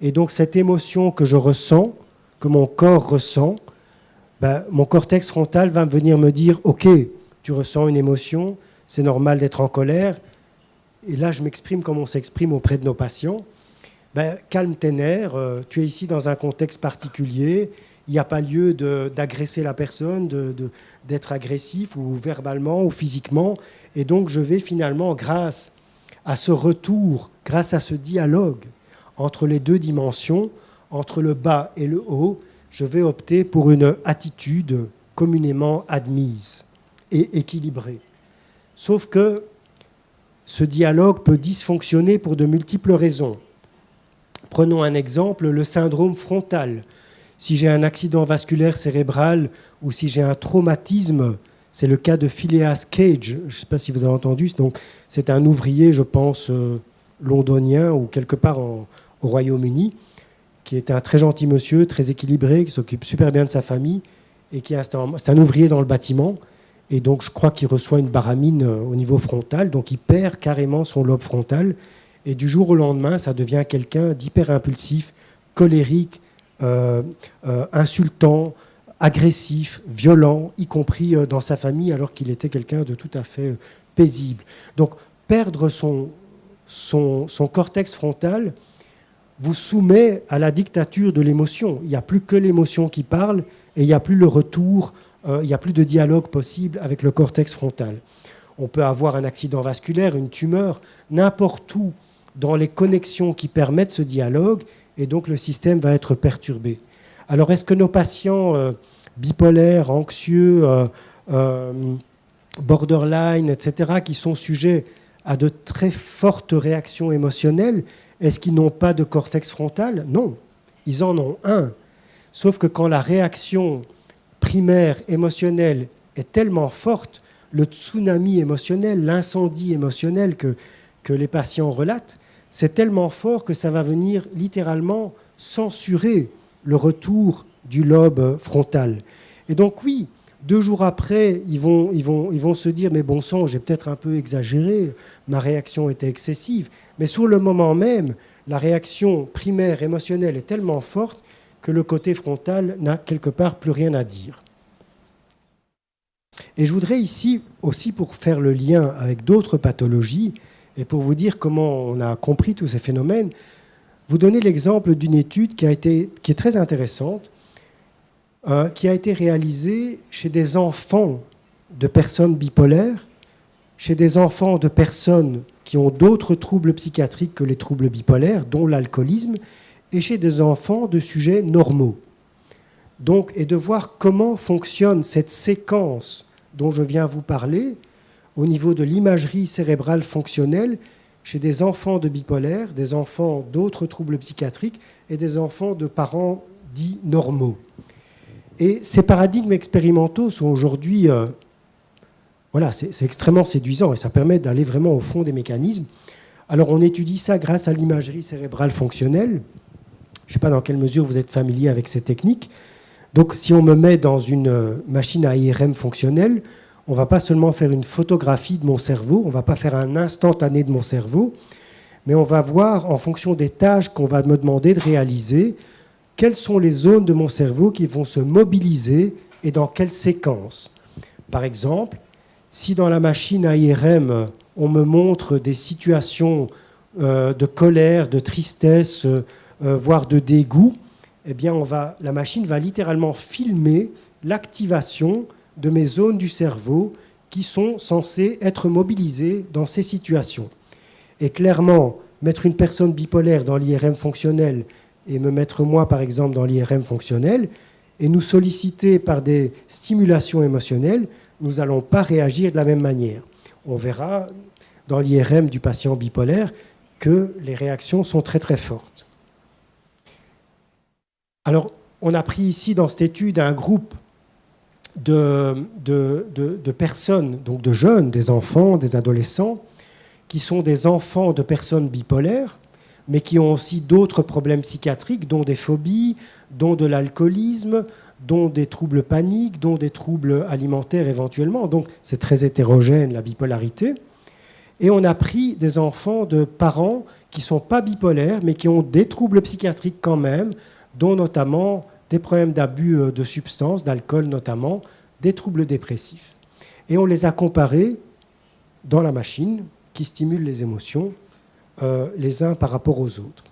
et donc cette émotion que je ressens, que mon corps ressent, mon cortex frontal va venir me dire « Ok, tu ressens une émotion, c'est normal d'être en colère », et là, je m'exprime comme on s'exprime auprès de nos patients. Calme tes nerfs, tu es ici dans un contexte particulier, il n'y a pas lieu d'agresser la personne, d'être agressif ou verbalement ou physiquement. Et donc, je vais finalement, grâce à ce retour, grâce à ce dialogue entre les deux dimensions, entre le bas et le haut, je vais opter pour une attitude communément admise et équilibrée. Sauf que ce dialogue peut dysfonctionner pour de multiples raisons. Prenons un exemple, le syndrome frontal. Si j'ai un accident vasculaire cérébral ou si j'ai un traumatisme, c'est le cas de Phileas Cage, je ne sais pas si vous avez entendu, donc c'est un ouvrier, je pense, londonien ou quelque part au Royaume-Uni, qui est un très gentil monsieur, très équilibré, qui s'occupe super bien de sa famille, et c'est un ouvrier dans le bâtiment, et donc je crois qu'il reçoit une baramine au niveau frontal, donc il perd carrément son lobe frontal, et du jour au lendemain, ça devient quelqu'un d'hyper impulsif, colérique, insultant, agressif, violent, y compris dans sa famille, alors qu'il était quelqu'un de tout à fait paisible. Donc perdre son cortex frontal vous soumet à la dictature de l'émotion. Il n'y a plus que l'émotion qui parle et il n'y a plus le retour, il n'y a plus de dialogue possible avec le cortex frontal. On peut avoir un accident vasculaire, une tumeur, n'importe où dans les connexions qui permettent ce dialogue, et donc le système va être perturbé. Alors est-ce que nos patients bipolaires, anxieux, borderline, etc., qui sont sujets à de très fortes réactions émotionnelles, est-ce qu'ils n'ont pas de cortex frontal? Non, ils en ont un. Sauf que quand la réaction primaire émotionnelle est tellement forte, le tsunami émotionnel, l'incendie émotionnel que les patients relatent, c'est tellement fort que ça va venir littéralement censurer le retour du lobe frontal. Et donc oui, 2 jours après, ils vont se dire « mais bon sang, j'ai peut-être un peu exagéré, ma réaction était excessive ». Mais sur le moment même, la réaction primaire émotionnelle est tellement forte que le côté frontal n'a quelque part plus rien à dire. Et je voudrais ici, aussi pour faire le lien avec d'autres pathologies, et pour vous dire comment on a compris tous ces phénomènes, vous donner l'exemple d'une étude qui est très intéressante, qui a été réalisée chez des enfants de personnes bipolaires, chez des enfants de personnes qui ont d'autres troubles psychiatriques que les troubles bipolaires, dont l'alcoolisme, et chez des enfants de sujets normaux. Donc, et de voir comment fonctionne cette séquence dont je viens vous parler au niveau de l'imagerie cérébrale fonctionnelle chez des enfants de bipolaires, des enfants d'autres troubles psychiatriques et des enfants de parents dits normaux. Et ces paradigmes expérimentaux sont aujourd'hui, voilà, c'est extrêmement séduisant et ça permet d'aller vraiment au fond des mécanismes. Alors on étudie ça grâce à l'imagerie cérébrale fonctionnelle. Je ne sais pas dans quelle mesure vous êtes familier avec ces techniques. Donc si on me met dans une machine à IRM fonctionnelle, on ne va pas seulement faire une photographie de mon cerveau, on ne va pas faire un instantané de mon cerveau, mais on va voir en fonction des tâches qu'on va me demander de réaliser, quelles sont les zones de mon cerveau qui vont se mobiliser et dans quelle séquence. Par exemple, si dans la machine à IRM, on me montre des situations de colère, de tristesse, voire de dégoût, eh bien la machine va littéralement filmer l'activation de mes zones du cerveau qui sont censées être mobilisées dans ces situations. Et clairement, mettre une personne bipolaire dans l'IRM fonctionnel et me mettre moi, par exemple, dans l'IRM fonctionnel, et nous solliciter par des stimulations émotionnelles, nous n'allons pas réagir de la même manière. On verra dans l'IRM du patient bipolaire que les réactions sont très très fortes. Alors, on a pris ici dans cette étude un groupe de personnes, donc de jeunes, des enfants, des adolescents, qui sont des enfants de personnes bipolaires, mais qui ont aussi d'autres problèmes psychiatriques, dont des phobies, dont de l'alcoolisme, dont des troubles paniques, dont des troubles alimentaires éventuellement. Donc c'est très hétérogène, la bipolarité. Et on a pris des enfants de parents qui ne sont pas bipolaires, mais qui ont des troubles psychiatriques quand même, dont notamment des problèmes d'abus de substances, d'alcool notamment, des troubles dépressifs. Et on les a comparés dans la machine qui stimule les émotions, les uns par rapport aux autres.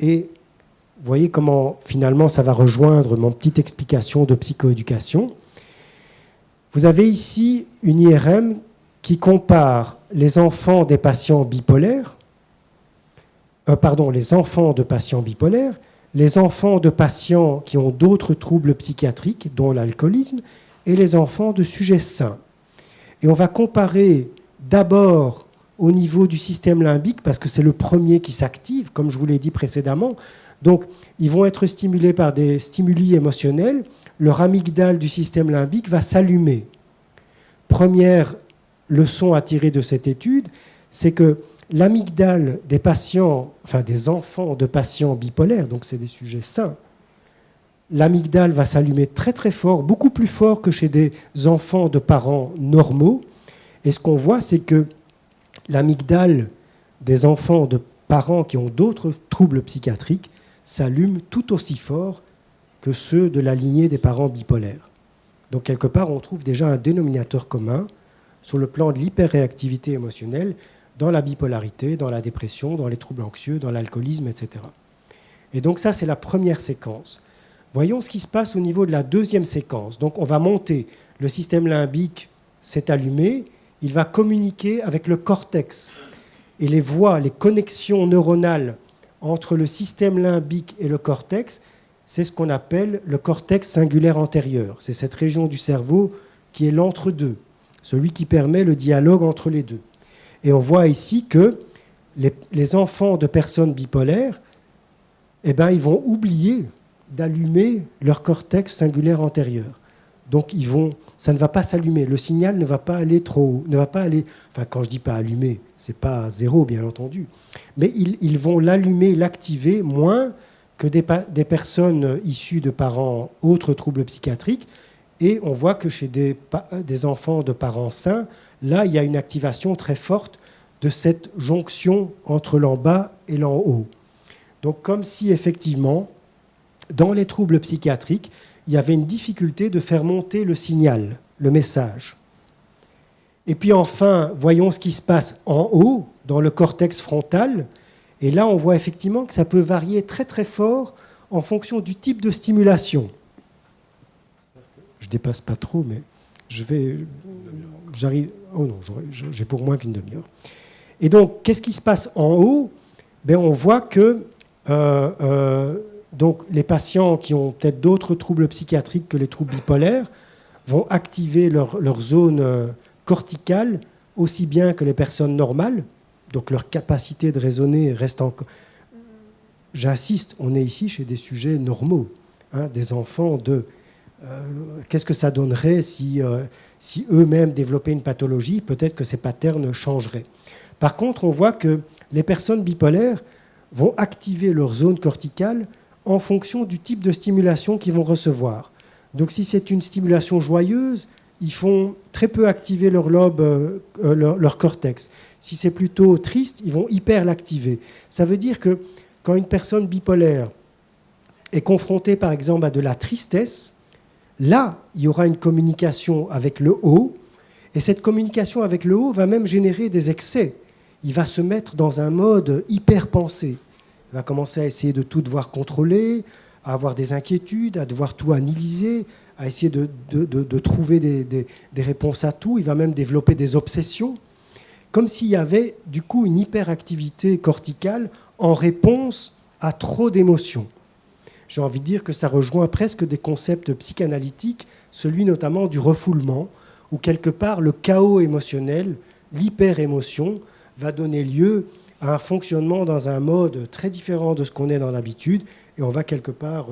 Et vous voyez comment finalement ça va rejoindre mon petite explication de psychoéducation. Vous avez ici une IRM qui compare les enfants des patients bipolaires, les enfants de patients bipolaires, les enfants de patients qui ont d'autres troubles psychiatriques, dont l'alcoolisme, et les enfants de sujets sains. Et on va comparer d'abord au niveau du système limbique, parce que c'est le premier qui s'active, comme je vous l'ai dit précédemment. Donc, ils vont être stimulés par des stimuli émotionnels. Leur amygdale du système limbique va s'allumer. Première leçon à tirer de cette étude, c'est que l'amygdale des patients, enfin des enfants de patients bipolaires, donc c'est des sujets sains, l'amygdale va s'allumer très très fort, beaucoup plus fort que chez des enfants de parents normaux. Et ce qu'on voit, c'est que l'amygdale des enfants de parents qui ont d'autres troubles psychiatriques s'allume tout aussi fort que ceux de la lignée des parents bipolaires. Donc quelque part, on trouve déjà un dénominateur commun sur le plan de l'hyperréactivité émotionnelle dans la bipolarité, dans la dépression, dans les troubles anxieux, dans l'alcoolisme, etc. Et donc ça, c'est la première séquence. Voyons ce qui se passe au niveau de la deuxième séquence. Donc on va monter, le système limbique s'est allumé, il va communiquer avec le cortex. Et les voies, les connexions neuronales entre le système limbique et le cortex, c'est ce qu'on appelle le cortex singulaire antérieur. C'est cette région du cerveau qui est l'entre-deux, celui qui permet le dialogue entre les deux. Et on voit ici que les enfants de personnes bipolaires, eh ben, ils vont oublier d'allumer leur cortex singulaire antérieur. Donc ça ne va pas s'allumer. Le signal ne va pas aller trop haut, ne va pas aller. Enfin, quand je dis pas allumer, c'est pas zéro, bien entendu. Mais ils vont l'allumer, l'activer moins que des personnes issues de parents autres troubles psychiatriques. Et on voit que chez des enfants de parents sains, là, il y a une activation très forte de cette jonction entre l'en bas et l'en haut. Donc, comme si effectivement, dans les troubles psychiatriques, il y avait une difficulté de faire monter le signal, le message. Et puis enfin, voyons ce qui se passe en haut, dans le cortex frontal. Et là, on voit effectivement que ça peut varier très très fort en fonction du type de stimulation. Je ne dépasse pas trop, mais j'arrive. Oh non, j'ai pour moins qu'une demi-heure. Et donc, qu'est-ce qui se passe en haut? On voit que donc, les patients qui ont peut-être d'autres troubles psychiatriques que les troubles bipolaires vont activer leur zone corticale aussi bien que les personnes normales. Donc leur capacité de raisonner reste encore... J'insiste, on est ici chez des sujets normaux, hein, des enfants de... qu'est-ce que ça donnerait si eux-mêmes développaient une pathologie? Peut-être que ces patterns changeraient. Par contre, on voit que les personnes bipolaires vont activer leur zone corticale en fonction du type de stimulation qu'ils vont recevoir. Donc si c'est une stimulation joyeuse, ils font très peu activer leur lobe, leur cortex. Si c'est plutôt triste, ils vont hyper l'activer. Ça veut dire que quand une personne bipolaire est confrontée par exemple à de la tristesse, là, il y aura une communication avec le haut, et cette communication avec le haut va même générer des excès. Il va se mettre dans un mode hyper pensé. Il va commencer à essayer de tout devoir contrôler, à avoir des inquiétudes, à devoir tout analyser, à essayer de trouver des réponses à tout. Il va même développer des obsessions, comme s'il y avait du coup une hyperactivité corticale en réponse à trop d'émotions. J'ai envie de dire que ça rejoint presque des concepts psychanalytiques, celui notamment du refoulement, où quelque part le chaos émotionnel, l'hyper-émotion, va donner lieu à un fonctionnement dans un mode très différent de ce qu'on est dans l'habitude, et on va quelque part,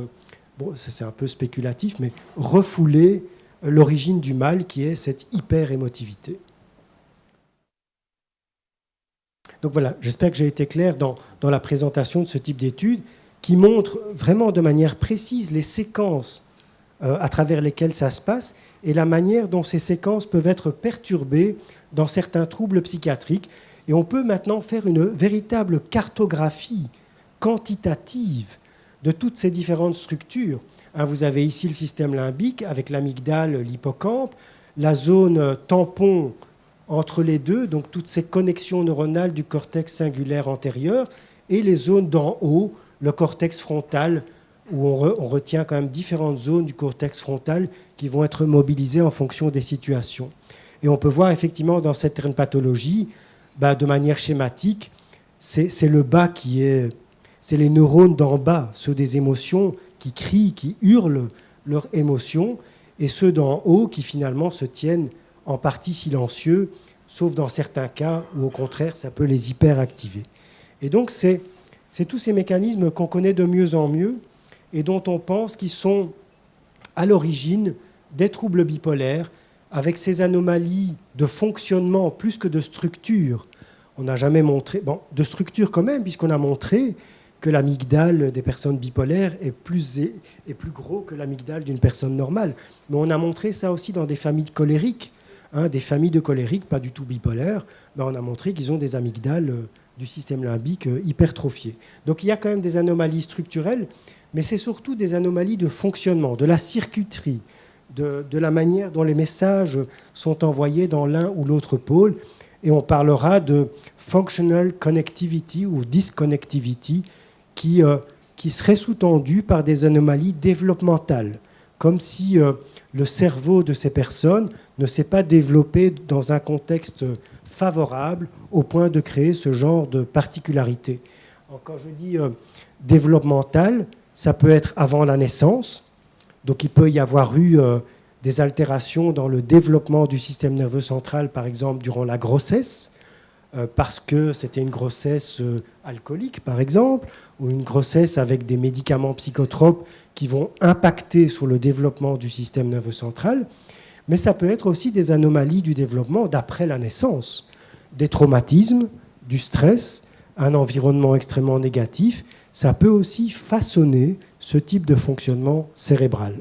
bon, c'est un peu spéculatif, mais refouler l'origine du mal qui est cette hyper-émotivité. Donc voilà, j'espère que j'ai été clair dans la présentation de ce type d'études qui montre vraiment de manière précise les séquences à travers lesquelles ça se passe et la manière dont ces séquences peuvent être perturbées dans certains troubles psychiatriques. Et on peut maintenant faire une véritable cartographie quantitative de toutes ces différentes structures. Vous avez ici le système limbique avec l'amygdale, l'hippocampe, la zone tampon entre les deux, donc toutes ces connexions neuronales du cortex singulaire antérieur, et les zones d'en haut, le cortex frontal, où on retient quand même différentes zones du cortex frontal qui vont être mobilisées en fonction des situations. Et on peut voir effectivement dans cette pathologie, de manière schématique, c'est le bas qui est... C'est les neurones d'en bas, ceux des émotions, qui crient, qui hurlent leurs émotions, et ceux d'en haut qui finalement se tiennent en partie silencieux, sauf dans certains cas où au contraire ça peut les hyperactiver. Et donc c'est C'est tous ces mécanismes qu'on connaît de mieux en mieux et dont on pense qu'ils sont à l'origine des troubles bipolaires, avec ces anomalies de fonctionnement plus que de structure. On n'a jamais montré, de structure quand même, puisqu'on a montré que l'amygdale des personnes bipolaires est plus gros que l'amygdale d'une personne normale. Mais on a montré ça aussi dans des familles colériques, des familles de colériques, pas du tout bipolaires, mais on a montré qu'ils ont des amygdales du système limbique hypertrophiées. Donc il y a quand même des anomalies structurelles, mais c'est surtout des anomalies de fonctionnement, de la circuiterie, de la manière dont les messages sont envoyés dans l'un ou l'autre pôle. Et on parlera de functional connectivity ou disconnectivity qui serait sous-tendu par des anomalies développementales, comme si le cerveau de ces personnes ne s'est pas développé dans un contexte favorable au point de créer ce genre de particularité. Alors, quand je dis développemental, ça peut être avant la naissance, donc il peut y avoir eu des altérations dans le développement du système nerveux central, par exemple durant la grossesse, parce que c'était une grossesse alcoolique, par exemple, ou une grossesse avec des médicaments psychotropes qui vont impacter sur le développement du système nerveux central. Mais ça peut être aussi des anomalies du développement d'après la naissance, des traumatismes, du stress, un environnement extrêmement négatif. Ça peut aussi façonner ce type de fonctionnement cérébral.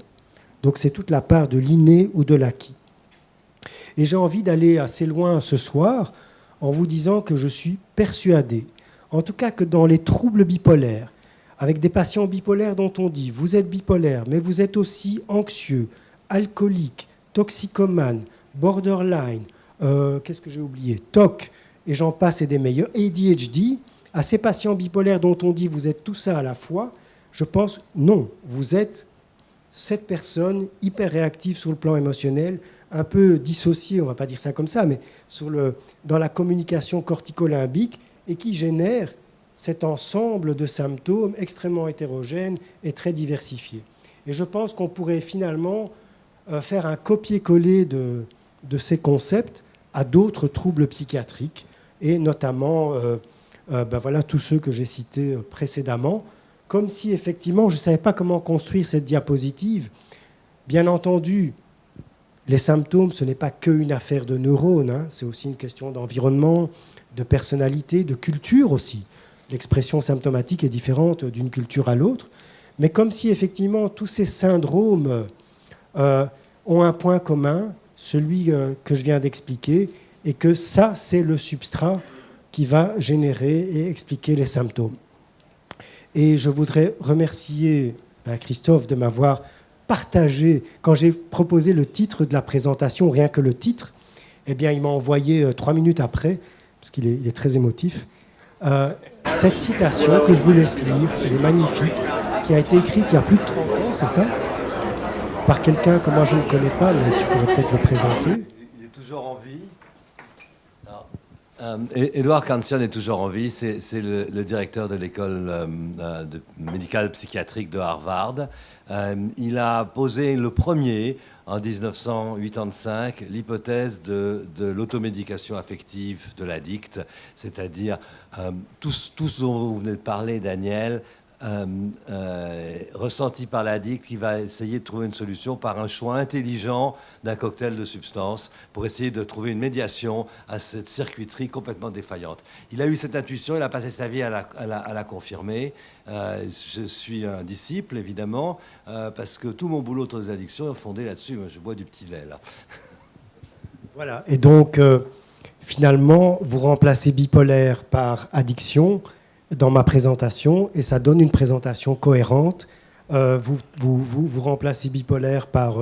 Donc c'est toute la part de l'inné ou de l'acquis. Et j'ai envie d'aller assez loin ce soir en vous disant que je suis persuadé, en tout cas que dans les troubles bipolaires, avec des patients bipolaires dont on dit « vous êtes bipolaire, mais vous êtes aussi anxieux, alcoolique, toxicomane, borderline, qu'est-ce que j'ai oublié, TOC, et j'en passe et des meilleurs, ADHD », à ces patients bipolaires dont on dit « vous êtes tout ça à la fois », je pense non, vous êtes cette personne hyper réactive sur le plan émotionnel, un peu dissociée, on ne va pas dire ça comme ça, mais dans la communication corticolimbique et qui génère cet ensemble de symptômes extrêmement hétérogènes et très diversifiés. Et je pense qu'on pourrait finalement faire un copier-coller de ces concepts à d'autres troubles psychiatriques, et notamment voilà, tous ceux que j'ai cités précédemment, comme si effectivement je ne savais pas comment construire cette diapositive. Bien entendu, les symptômes, ce n'est pas qu'une affaire de neurones, c'est aussi une question d'environnement, de personnalité, de culture aussi. L'expression symptomatique est différente d'une culture à l'autre, mais comme si effectivement tous ces syndromes ont un point commun, celui que je viens d'expliquer, et que ça, c'est le substrat qui va générer et expliquer les symptômes. Et je voudrais remercier Christophe de m'avoir partagé, quand j'ai proposé le titre de la présentation, rien que le titre, eh bien, il m'a envoyé 3 minutes après, parce qu'il est très émotif, cette citation que je vous laisse lire, elle est magnifique, qui a été écrite il y a plus de 30 ans, c'est ça ? Par quelqu'un que moi je ne connais pas, mais tu pourrais peut-être le présenter. Il est toujours en vie. Édouard Kantzian est toujours en vie, c'est le directeur de l'école médicale psychiatrique de Harvard. Il a posé le premier, en 1985, l'hypothèse de l'automédication affective de l'addict, c'est-à-dire tout ce dont vous venez de parler, Daniel, ressenti par l'addict qui va essayer de trouver une solution par un choix intelligent d'un cocktail de substances pour essayer de trouver une médiation à cette circuiterie complètement défaillante. Il a eu cette intuition, il a passé sa vie à la confirmer. Je suis un disciple, évidemment, parce que tout mon boulot autour des addictions est fondé là-dessus. Moi, je bois du petit lait, là. Voilà, et donc, finalement, vous remplacez bipolaire par addiction dans ma présentation, et ça donne une présentation cohérente. Vous remplacez bipolaire par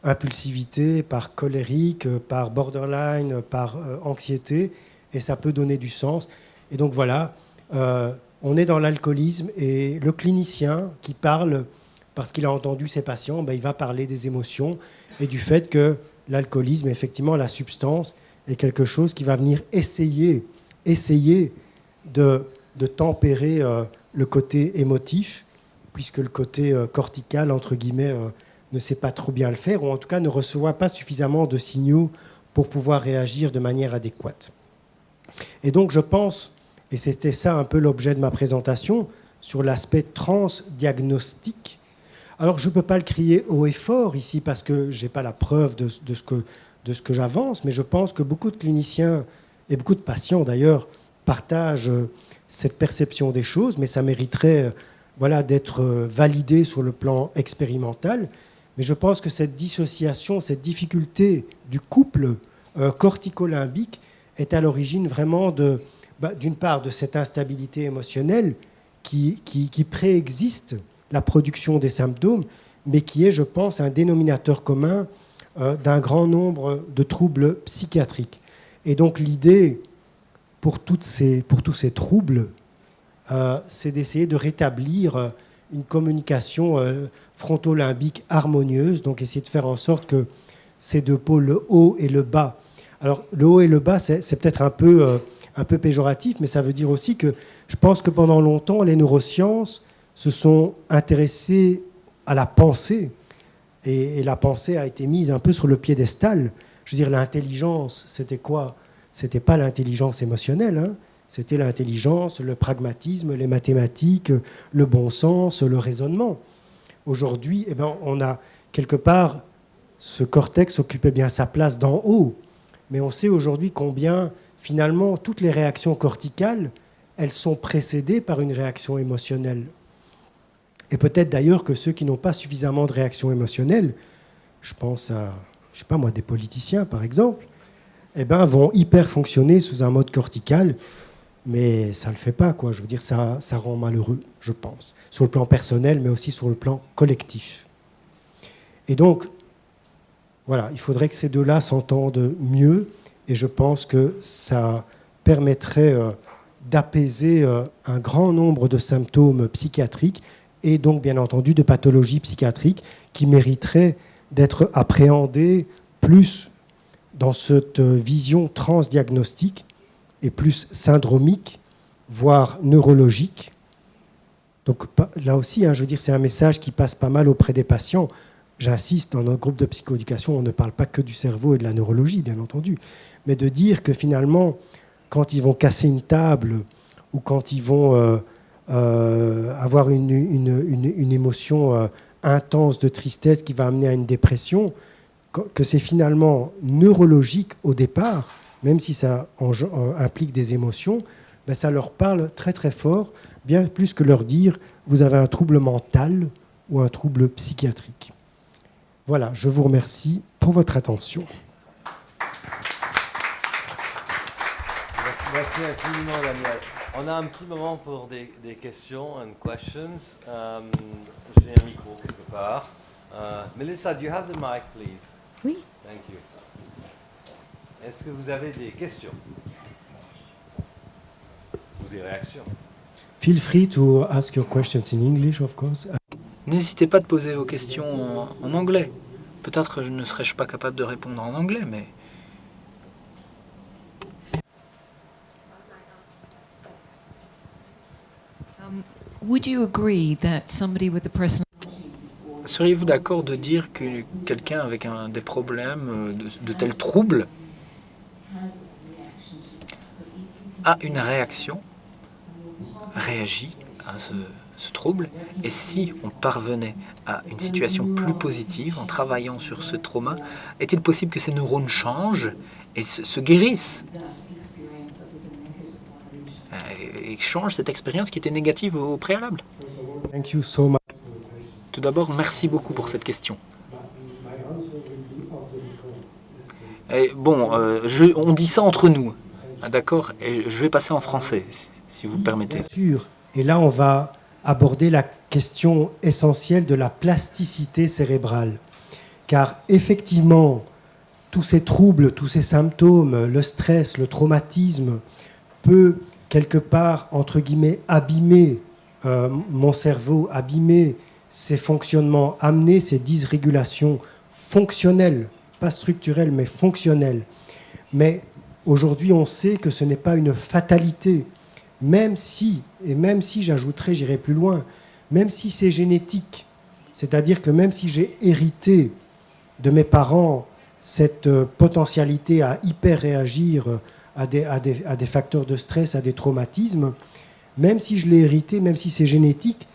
impulsivité, par colérique, par borderline, par anxiété, et ça peut donner du sens. Et donc voilà, on est dans l'alcoolisme, et le clinicien qui parle, parce qu'il a entendu ses patients, il va parler des émotions et du fait que l'alcoolisme, effectivement, la substance, est quelque chose qui va venir essayer de tempérer le côté émotif, puisque le côté cortical, entre guillemets, ne sait pas trop bien le faire, ou en tout cas ne reçoit pas suffisamment de signaux pour pouvoir réagir de manière adéquate. Et donc je pense Et c'était ça un peu l'objet de ma présentation, sur l'aspect transdiagnostique. Alors, je ne peux pas le crier haut et fort ici, parce que je n'ai pas la preuve de ce que j'avance, mais je pense que beaucoup de cliniciens, et beaucoup de patients d'ailleurs, partagent cette perception des choses, mais ça mériterait voilà, d'être validé sur le plan expérimental. Mais je pense que cette dissociation, cette difficulté du couple corticolimbique est à l'origine vraiment d'une part de cette instabilité émotionnelle qui préexiste la production des symptômes, mais qui est, je pense, un dénominateur commun d'un grand nombre de troubles psychiatriques. Et donc l'idée pour tous ces troubles, c'est d'essayer de rétablir une communication frontolimbique harmonieuse, donc essayer de faire en sorte que ces deux pôles, le haut et le bas. Alors le haut et le bas, c'est peut-être un peu péjoratif, mais ça veut dire aussi que je pense que pendant longtemps, les neurosciences se sont intéressées à la pensée, et la pensée a été mise un peu sur le piédestal. Je veux dire, l'intelligence, c'était quoi? C'était pas l'intelligence émotionnelle, hein. C'était l'intelligence, le pragmatisme, les mathématiques, le bon sens, le raisonnement. Aujourd'hui, eh ben, on a quelque part, ce cortex occupait bien sa place d'en haut, mais on sait aujourd'hui combien, finalement, toutes les réactions corticales, elles sont précédées par une réaction émotionnelle. Et peut-être d'ailleurs que ceux qui n'ont pas suffisamment de réaction émotionnelle, je pense à, je sais pas moi, des politiciens par exemple, eh ben, vont hyper fonctionner sous un mode cortical, mais ça ne le fait pas, quoi. Je veux dire, ça rend malheureux, je pense, sur le plan personnel, mais aussi sur le plan collectif. Et donc, voilà, il faudrait que ces deux-là s'entendent mieux, et je pense que ça permettrait d'apaiser un grand nombre de symptômes psychiatriques, et donc, bien entendu, de pathologies psychiatriques qui mériteraient d'être appréhendées plus dans cette vision transdiagnostique et plus syndromique, voire neurologique. Donc là aussi, je veux dire, c'est un message qui passe pas mal auprès des patients. J'insiste, dans notre groupe de psychoéducation, on ne parle pas que du cerveau et de la neurologie, bien entendu, mais de dire que finalement, quand ils vont casser une table ou quand ils vont avoir une émotion intense de tristesse qui va amener à une dépression, que c'est finalement neurologique au départ, même si ça implique des émotions, ben ça leur parle très très fort, bien plus que leur dire « vous avez un trouble mental » ou un trouble psychiatrique. Voilà, je vous remercie pour votre attention. Merci infiniment, Daniel. On a un petit moment pour des questions and questions. J'ai un micro quelque part. Melissa, do you have the mic, please? Oui. Thank you. Est-ce que vous avez des questions ou des réactions? Feel free to ask your questions in English, of course. N'hésitez pas de poser vos questions en anglais. Peut-être ne serais-je pas capable de répondre en anglais, mais... Would you agree that somebody with a personal... Seriez-vous d'accord de dire que quelqu'un avec des problèmes de tels troubles a une réaction, réagit à ce trouble, et si on parvenait à une situation plus positive en travaillant sur ce trauma, est-il possible que ces neurones changent et se guérissent et changent cette expérience qui était négative au préalable? Thank you so much. Tout d'abord, merci beaucoup pour cette question. Et bon, on dit ça entre nous, d'accord? Et je vais passer en français, si vous le permettez. Bien sûr. Et là, on va aborder la question essentielle de la plasticité cérébrale. Car effectivement, tous ces troubles, tous ces symptômes, le stress, le traumatisme, peut quelque part, entre guillemets, abîmer mon cerveau, abîmer ces fonctionnements, amener ces dysrégulations fonctionnelles, pas structurelles, mais fonctionnelles. Mais aujourd'hui, on sait que ce n'est pas une fatalité, même si j'ajouterais, j'irai plus loin, même si c'est génétique, c'est-à-dire que même si j'ai hérité de mes parents cette potentialité à hyper réagir à des facteurs de stress, à des traumatismes, même si je l'ai hérité, même si c'est génétique,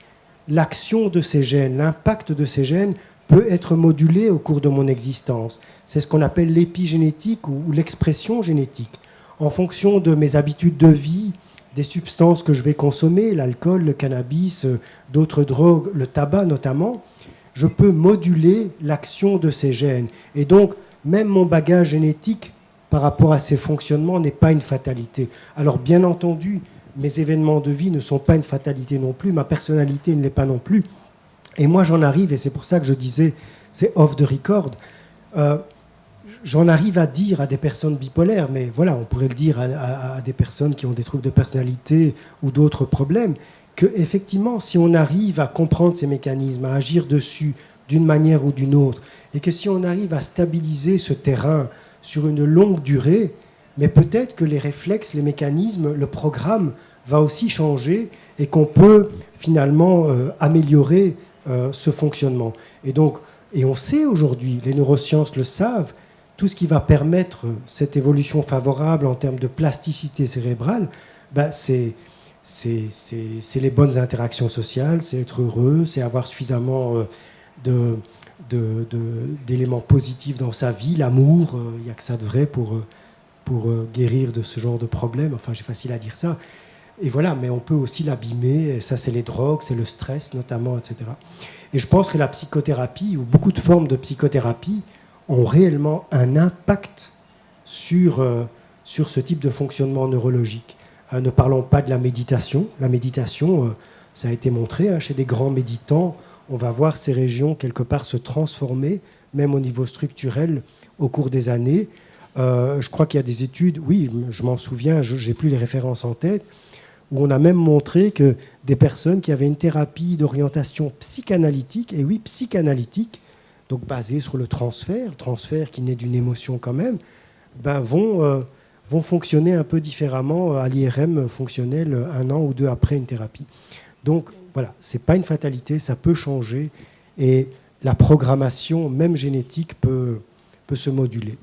l'action de ces gènes, l'impact de ces gènes peut être modulé au cours de mon existence. C'est ce qu'on appelle l'épigénétique ou l'expression génétique. En fonction de mes habitudes de vie, des substances que je vais consommer, l'alcool, le cannabis, d'autres drogues, le tabac notamment, je peux moduler l'action de ces gènes. Et donc, même mon bagage génétique par rapport à ces fonctionnements n'est pas une fatalité. Alors, bien entendu, mes événements de vie ne sont pas une fatalité non plus, ma personnalité ne l'est pas non plus. Et moi, j'en arrive, et c'est pour ça que je disais, c'est off the record, j'en arrive à dire à des personnes bipolaires, mais voilà, on pourrait le dire à des personnes qui ont des troubles de personnalité ou d'autres problèmes, qu'effectivement, si on arrive à comprendre ces mécanismes, à agir dessus d'une manière ou d'une autre, et que si on arrive à stabiliser ce terrain sur une longue durée, mais peut-être que les réflexes, les mécanismes, le programme va aussi changer et qu'on peut finalement améliorer ce fonctionnement. Et donc, et on sait aujourd'hui, les neurosciences le savent, tout ce qui va permettre cette évolution favorable en termes de plasticité cérébrale, c'est les bonnes interactions sociales, c'est être heureux, c'est avoir suffisamment d'éléments positifs dans sa vie, l'amour, il n'y a que ça de vrai pour guérir de ce genre de problème. Enfin, j'ai facile à dire ça. Et voilà, mais on peut aussi l'abîmer. Et ça, c'est les drogues, c'est le stress notamment, etc. Et je pense que la psychothérapie, ou beaucoup de formes de psychothérapie, ont réellement un impact sur ce type de fonctionnement neurologique. Ne parlons pas de la méditation. La méditation, ça a été montré chez des grands méditants. On va voir ces régions quelque part se transformer, même au niveau structurel, au cours des années. Je crois qu'il y a des études, oui, je m'en souviens, je n'ai plus les références en tête, où on a même montré que des personnes qui avaient une thérapie d'orientation psychanalytique, et oui, psychanalytique, donc basée sur le transfert qui naît d'une émotion quand même, vont fonctionner un peu différemment à l'IRM fonctionnel 1 an ou 2 après une thérapie. Donc voilà, ce n'est pas une fatalité, ça peut changer, et la programmation, même génétique, peut se moduler.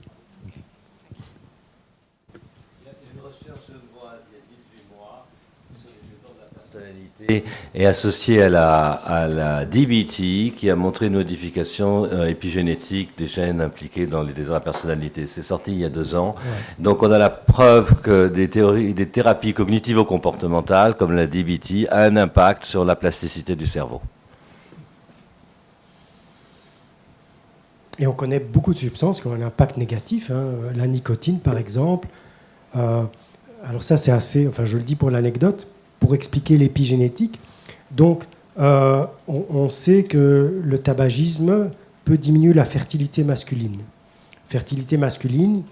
Est associé à la DBT, qui a montré une modification épigénétique des gènes impliqués dans les désordres de la personnalité. C'est sorti il y a 2 ans. Ouais. Donc on a la preuve que des thérapies cognitivo-comportementales, comme la DBT, a un impact sur la plasticité du cerveau. Et on connaît beaucoup de substances qui ont un impact négatif. La nicotine, par exemple. Alors ça, c'est assez... Enfin, je le dis pour l'anecdote, pour expliquer l'épigénétique. Donc, on sait que le tabagisme peut diminuer la fertilité masculine. Fertilité masculine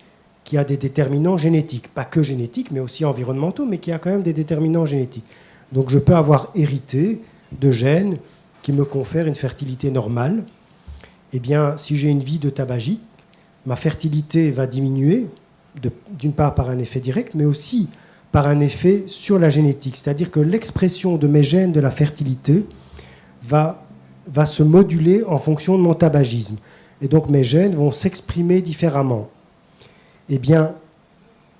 qui a des déterminants génétiques. Pas que génétiques, mais aussi environnementaux, mais qui a quand même des déterminants génétiques. Donc, je peux avoir hérité de gènes qui me confèrent une fertilité normale. Eh bien, si j'ai une vie de tabagique, ma fertilité va diminuer, d'une part par un effet direct, mais aussi par un effet sur la génétique. C'est-à-dire que l'expression de mes gènes de la fertilité va se moduler en fonction de mon tabagisme. Et donc mes gènes vont s'exprimer différemment. Eh bien,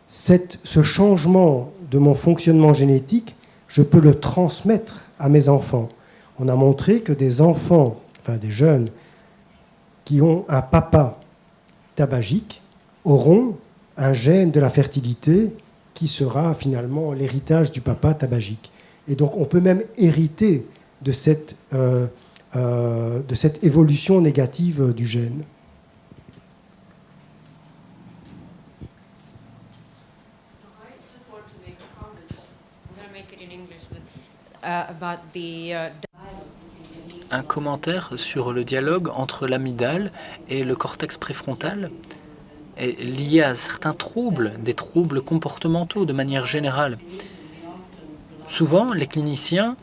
ce changement de mon fonctionnement génétique, je peux le transmettre à mes enfants. On a montré que des enfants, enfin des jeunes, qui ont un papa tabagique, auront un gène de la fertilité qui sera finalement l'héritage du papa tabagique. Et donc on peut même hériter de cette évolution négative du gène. Un commentaire sur le dialogue entre l'amygdale et le cortex préfrontal est lié à certains troubles, des troubles comportementaux de manière générale. Souvent, les cliniciens,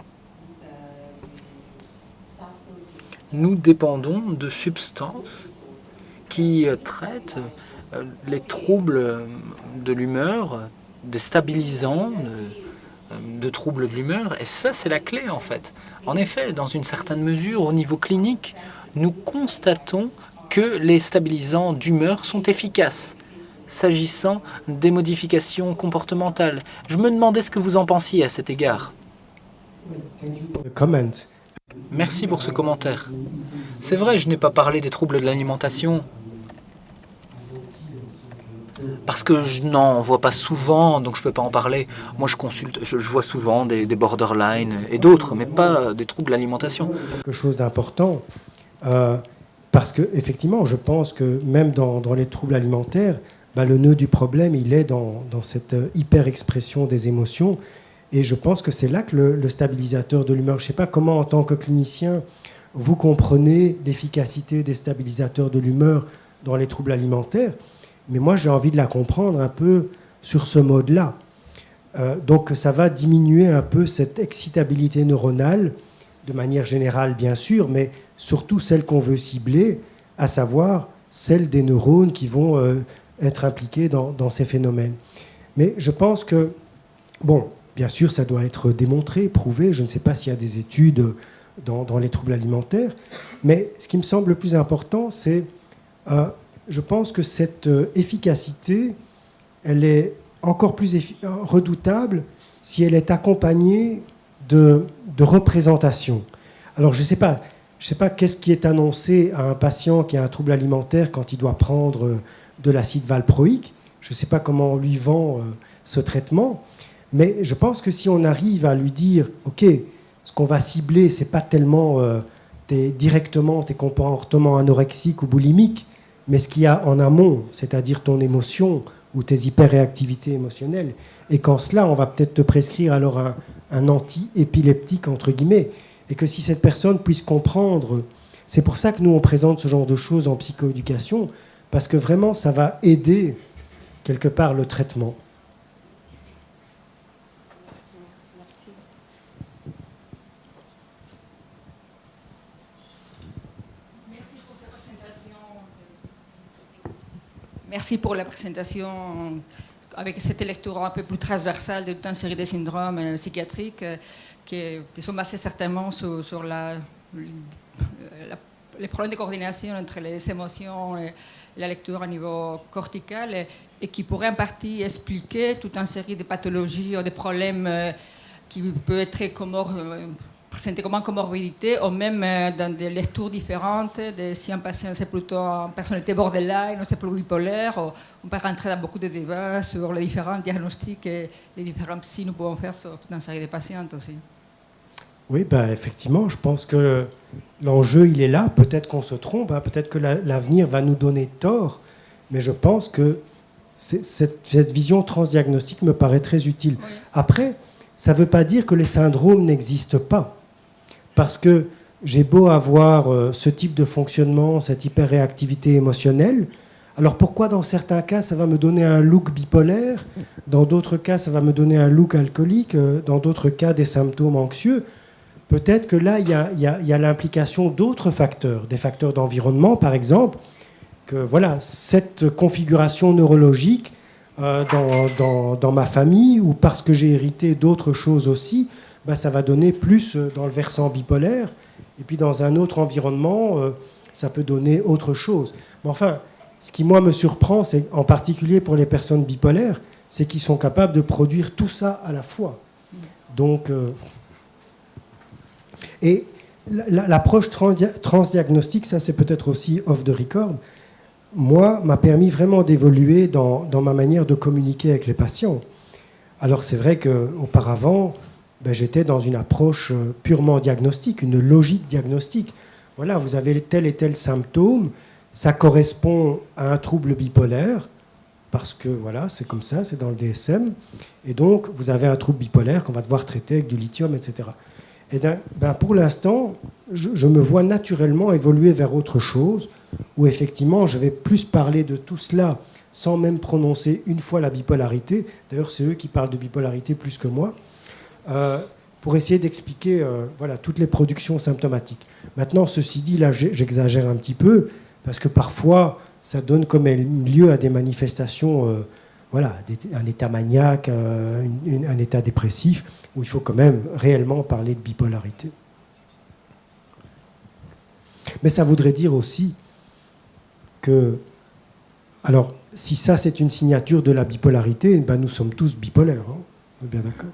nous dépendons de substances qui traitent les troubles de l'humeur, des stabilisants, de troubles de l'humeur, et ça, c'est la clé, en fait. En effet, dans une certaine mesure, au niveau clinique, nous constatons que les stabilisants d'humeur sont efficaces. s'agissant des modifications comportementales. Je me demandais ce que vous en pensiez à cet égard. Comment. Merci pour ce commentaire. C'est vrai, je n'ai pas parlé des troubles de l'alimentation parce que je n'en vois pas souvent, donc je ne peux pas en parler. Moi, je vois souvent des borderline et d'autres, mais pas des troubles de l'alimentation. Quelque chose d'important, parce que effectivement, je pense que même dans les troubles alimentaires, le nœud du problème, il est dans cette hyper-expression des émotions. Et je pense que c'est là que le stabilisateur de l'humeur, je ne sais pas comment, en tant que clinicien, vous comprenez l'efficacité des stabilisateurs de l'humeur dans les troubles alimentaires, mais moi, j'ai envie de la comprendre un peu sur ce mode-là. Donc, ça va diminuer un peu cette excitabilité neuronale, de manière générale, bien sûr, mais surtout celle qu'on veut cibler, à savoir celle des neurones qui vont être impliqués dans ces phénomènes. Mais je pense que, bon, bien sûr, ça doit être démontré, prouvé. Je ne sais pas s'il y a des études dans les troubles alimentaires. Mais ce qui me semble le plus important, c'est, je pense que cette efficacité, elle est encore plus redoutable si elle est accompagnée de représentation. Alors, je ne sais pas qu'est-ce qui est annoncé à un patient qui a un trouble alimentaire quand il doit prendre de l'acide valproïque. Je ne sais pas comment on lui vend ce traitement. Mais je pense que si on arrive à lui dire, OK, ce qu'on va cibler, ce n'est pas tellement directement tes comportements anorexiques ou boulimiques, mais ce qu'il y a en amont, c'est-à-dire ton émotion ou tes hyperréactivités émotionnelles. Et qu'en cela, on va peut-être te prescrire alors un anti-épileptique, entre guillemets. Et que si cette personne puisse comprendre, c'est pour ça que nous, on présente ce genre de choses en psychoéducation, parce que vraiment, ça va aider quelque part le traitement. Merci pour la présentation avec cette lecture un peu plus transversale de toute une série de syndromes psychiatriques qui sont basés certainement sur les problèmes de coordination entre les émotions et la lecture au niveau cortical et qui pourraient en partie expliquer toute une série de pathologies ou de problèmes qui peuvent être présentés comme une comorbidité ou même dans des lectures différentes. Si un patient c'est plutôt une personnalité borderline ou c'est plus bipolaire, on peut rentrer dans beaucoup de débats sur les différents diagnostics et les différents psy nous pouvons faire sur toute une série de patients aussi. Oui, effectivement, je pense que l'enjeu, il est là. Peut-être qu'on se trompe, peut-être que l'avenir va nous donner tort, mais je pense que cette vision transdiagnostique me paraît très utile. Oui. Après, ça ne veut pas dire que les syndromes n'existent pas, parce que j'ai beau avoir ce type de fonctionnement, cette hyperréactivité émotionnelle, alors pourquoi dans certains cas ça va me donner un look bipolaire, dans d'autres cas ça va me donner un look alcoolique, dans d'autres cas des symptômes anxieux? Peut-être que là, il y a l'implication d'autres facteurs, des facteurs d'environnement, par exemple, que voilà, cette configuration neurologique dans ma famille, ou parce que j'ai hérité d'autres choses aussi, ça va donner plus dans le versant bipolaire, et puis dans un autre environnement, ça peut donner autre chose. Mais enfin, ce qui, moi, me surprend, c'est en particulier pour les personnes bipolaires, c'est qu'ils sont capables de produire tout ça à la fois. Donc... Et l'approche transdiagnostique, ça c'est peut-être aussi off the record, moi, m'a permis vraiment d'évoluer dans ma manière de communiquer avec les patients. Alors c'est vrai qu'auparavant, j'étais dans une approche purement diagnostique, une logique diagnostique. Voilà, vous avez tel et tel symptôme, ça correspond à un trouble bipolaire, parce que voilà, c'est comme ça, c'est dans le DSM, et donc vous avez un trouble bipolaire qu'on va devoir traiter avec du lithium, etc. Et pour l'instant, je me vois naturellement évoluer vers autre chose, où effectivement, je vais plus parler de tout cela sans même prononcer une fois la bipolarité. D'ailleurs, c'est eux qui parlent de bipolarité plus que moi, pour essayer d'expliquer toutes les productions symptomatiques. Maintenant, ceci dit, là, j'exagère un petit peu, parce que parfois, ça donne comme lieu à des manifestations... un état maniaque, un état dépressif, où il faut quand même réellement parler de bipolarité. Mais ça voudrait dire aussi que... Alors, si ça c'est une signature de la bipolarité, ben, nous sommes tous bipolaires. Hein. On est bien d'accord.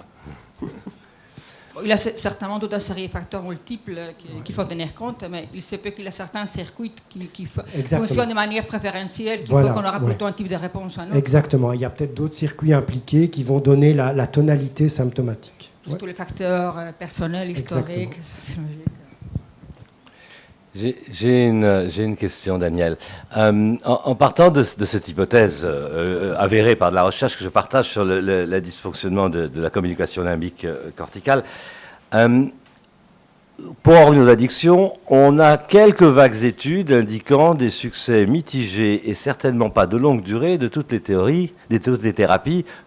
Il a certainement toute une série de facteurs multiples qu'il faut tenir compte, mais il se peut qu'il y a certains circuits qui fonctionnent de manière préférentielle, qu'il faut qu'on aura plutôt un type de réponse à un autre. Exactement. Il y a peut-être d'autres circuits impliqués qui vont donner la tonalité symptomatique. Tous les facteurs personnels, historiques. J'ai une question, Daniel. En partant de cette hypothèse avérée par de la recherche que je partage sur le dysfonctionnement de la communication limbique corticale, pour en revenir aux addictions, on a quelques vagues études indiquant des succès mitigés et certainement pas de longue durée de toutes les thérapies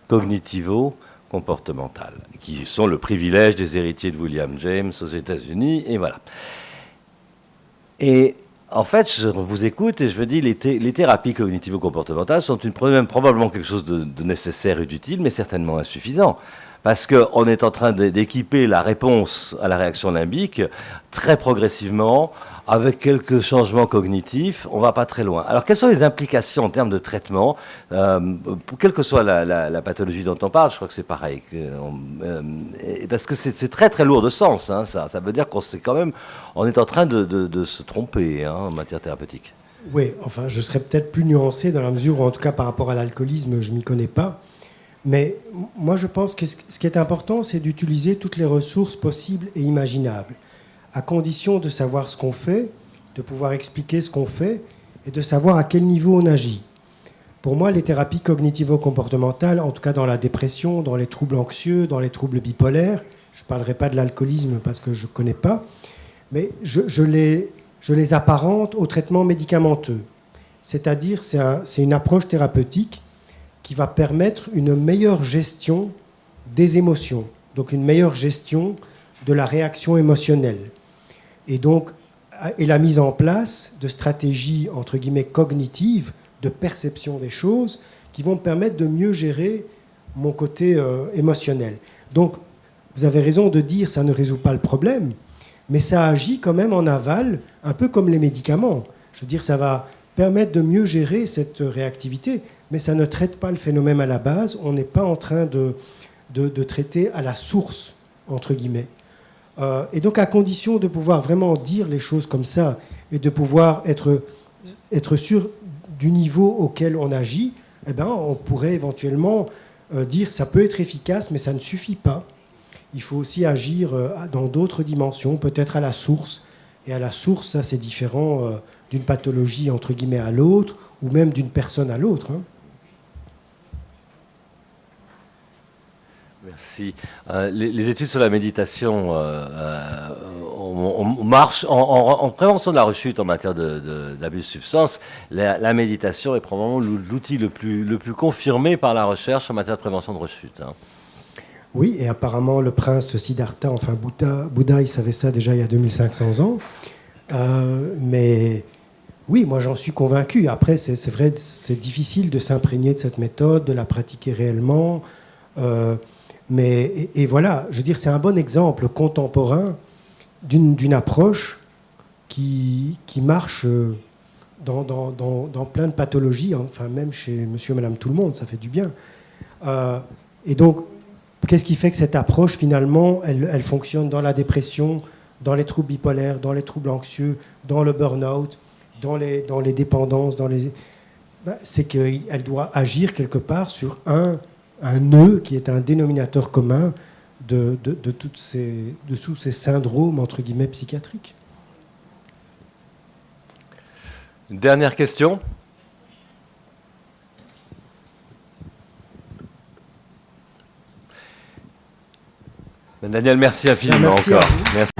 cognitivo-comportementales, qui sont le privilège des héritiers de William James aux États-Unis, et voilà. Et en fait, je vous écoute et je me dis, les thérapies cognitivo-comportementales sont probablement quelque chose de nécessaire et d'utile, mais certainement insuffisant. Parce qu'on est en train d'équiper la réponse à la réaction limbique très progressivement, avec quelques changements cognitifs, on ne va pas très loin. Alors, quelles sont les implications en termes de traitement, quelle que soit la pathologie dont on parle, je crois que c'est pareil. Parce que c'est très très lourd de sens, hein, ça veut dire on est en train de se tromper hein, en matière thérapeutique. Oui, enfin, je serais peut-être plus nuancé dans la mesure où, en tout cas, par rapport à l'alcoolisme, je ne m'y connais pas. Mais moi, je pense que ce qui est important, c'est d'utiliser toutes les ressources possibles et imaginables, à condition de savoir ce qu'on fait, de pouvoir expliquer ce qu'on fait et de savoir à quel niveau on agit. Pour moi, les thérapies cognitivo-comportementales, en tout cas dans la dépression, dans les troubles anxieux, dans les troubles bipolaires, je ne parlerai pas de l'alcoolisme parce que je ne connais pas, mais je les apparente au traitement médicamenteux. C'est-à-dire, c'est une approche thérapeutique qui va permettre une meilleure gestion des émotions, donc une meilleure gestion de la réaction émotionnelle. Et donc, et la mise en place de stratégies, entre guillemets, cognitives, de perception des choses, qui vont me permettre de mieux gérer mon côté émotionnel. Donc, vous avez raison de dire ça ne résout pas le problème, mais ça agit quand même en aval, un peu comme les médicaments. Je veux dire, ça va permettre de mieux gérer cette réactivité, mais ça ne traite pas le phénomène à la base. On n'est pas en train de traiter à la source, entre guillemets. Et donc, à condition de pouvoir vraiment dire les choses comme ça et de pouvoir être sûr du niveau auquel on agit, eh ben, on pourrait éventuellement dire ça peut être efficace, mais ça ne suffit pas. Il faut aussi agir dans d'autres dimensions, peut-être à la source. Et à la source, ça, c'est différent d'une pathologie, entre guillemets, à l'autre, ou même d'une personne à l'autre. Hein. Merci. Les études sur la méditation on marche en prévention de la rechute en matière d'abus de substances. La méditation est probablement l'outil le plus confirmé par la recherche en matière de prévention de rechute. Hein. Oui, et apparemment le prince Siddhartha, enfin Bouddha, il savait ça déjà il y a 2500 ans. Mais oui, moi j'en suis convaincu. Après, c'est vrai, c'est difficile de s'imprégner de cette méthode, de la pratiquer réellement. Mais voilà, je veux dire, c'est un bon exemple contemporain d'une approche qui marche dans plein de pathologies, enfin même chez monsieur et madame tout le monde, ça fait du bien. Et donc, qu'est-ce qui fait que cette approche, finalement, elle fonctionne dans la dépression, dans les troubles bipolaires, dans les troubles anxieux, dans le burn-out, dans les dépendances, c'est qu'elle doit agir quelque part sur un nœud qui est un dénominateur commun de tous ces syndromes, entre guillemets, psychiatriques. Une dernière question. Daniel, merci infiniment encore. Merci.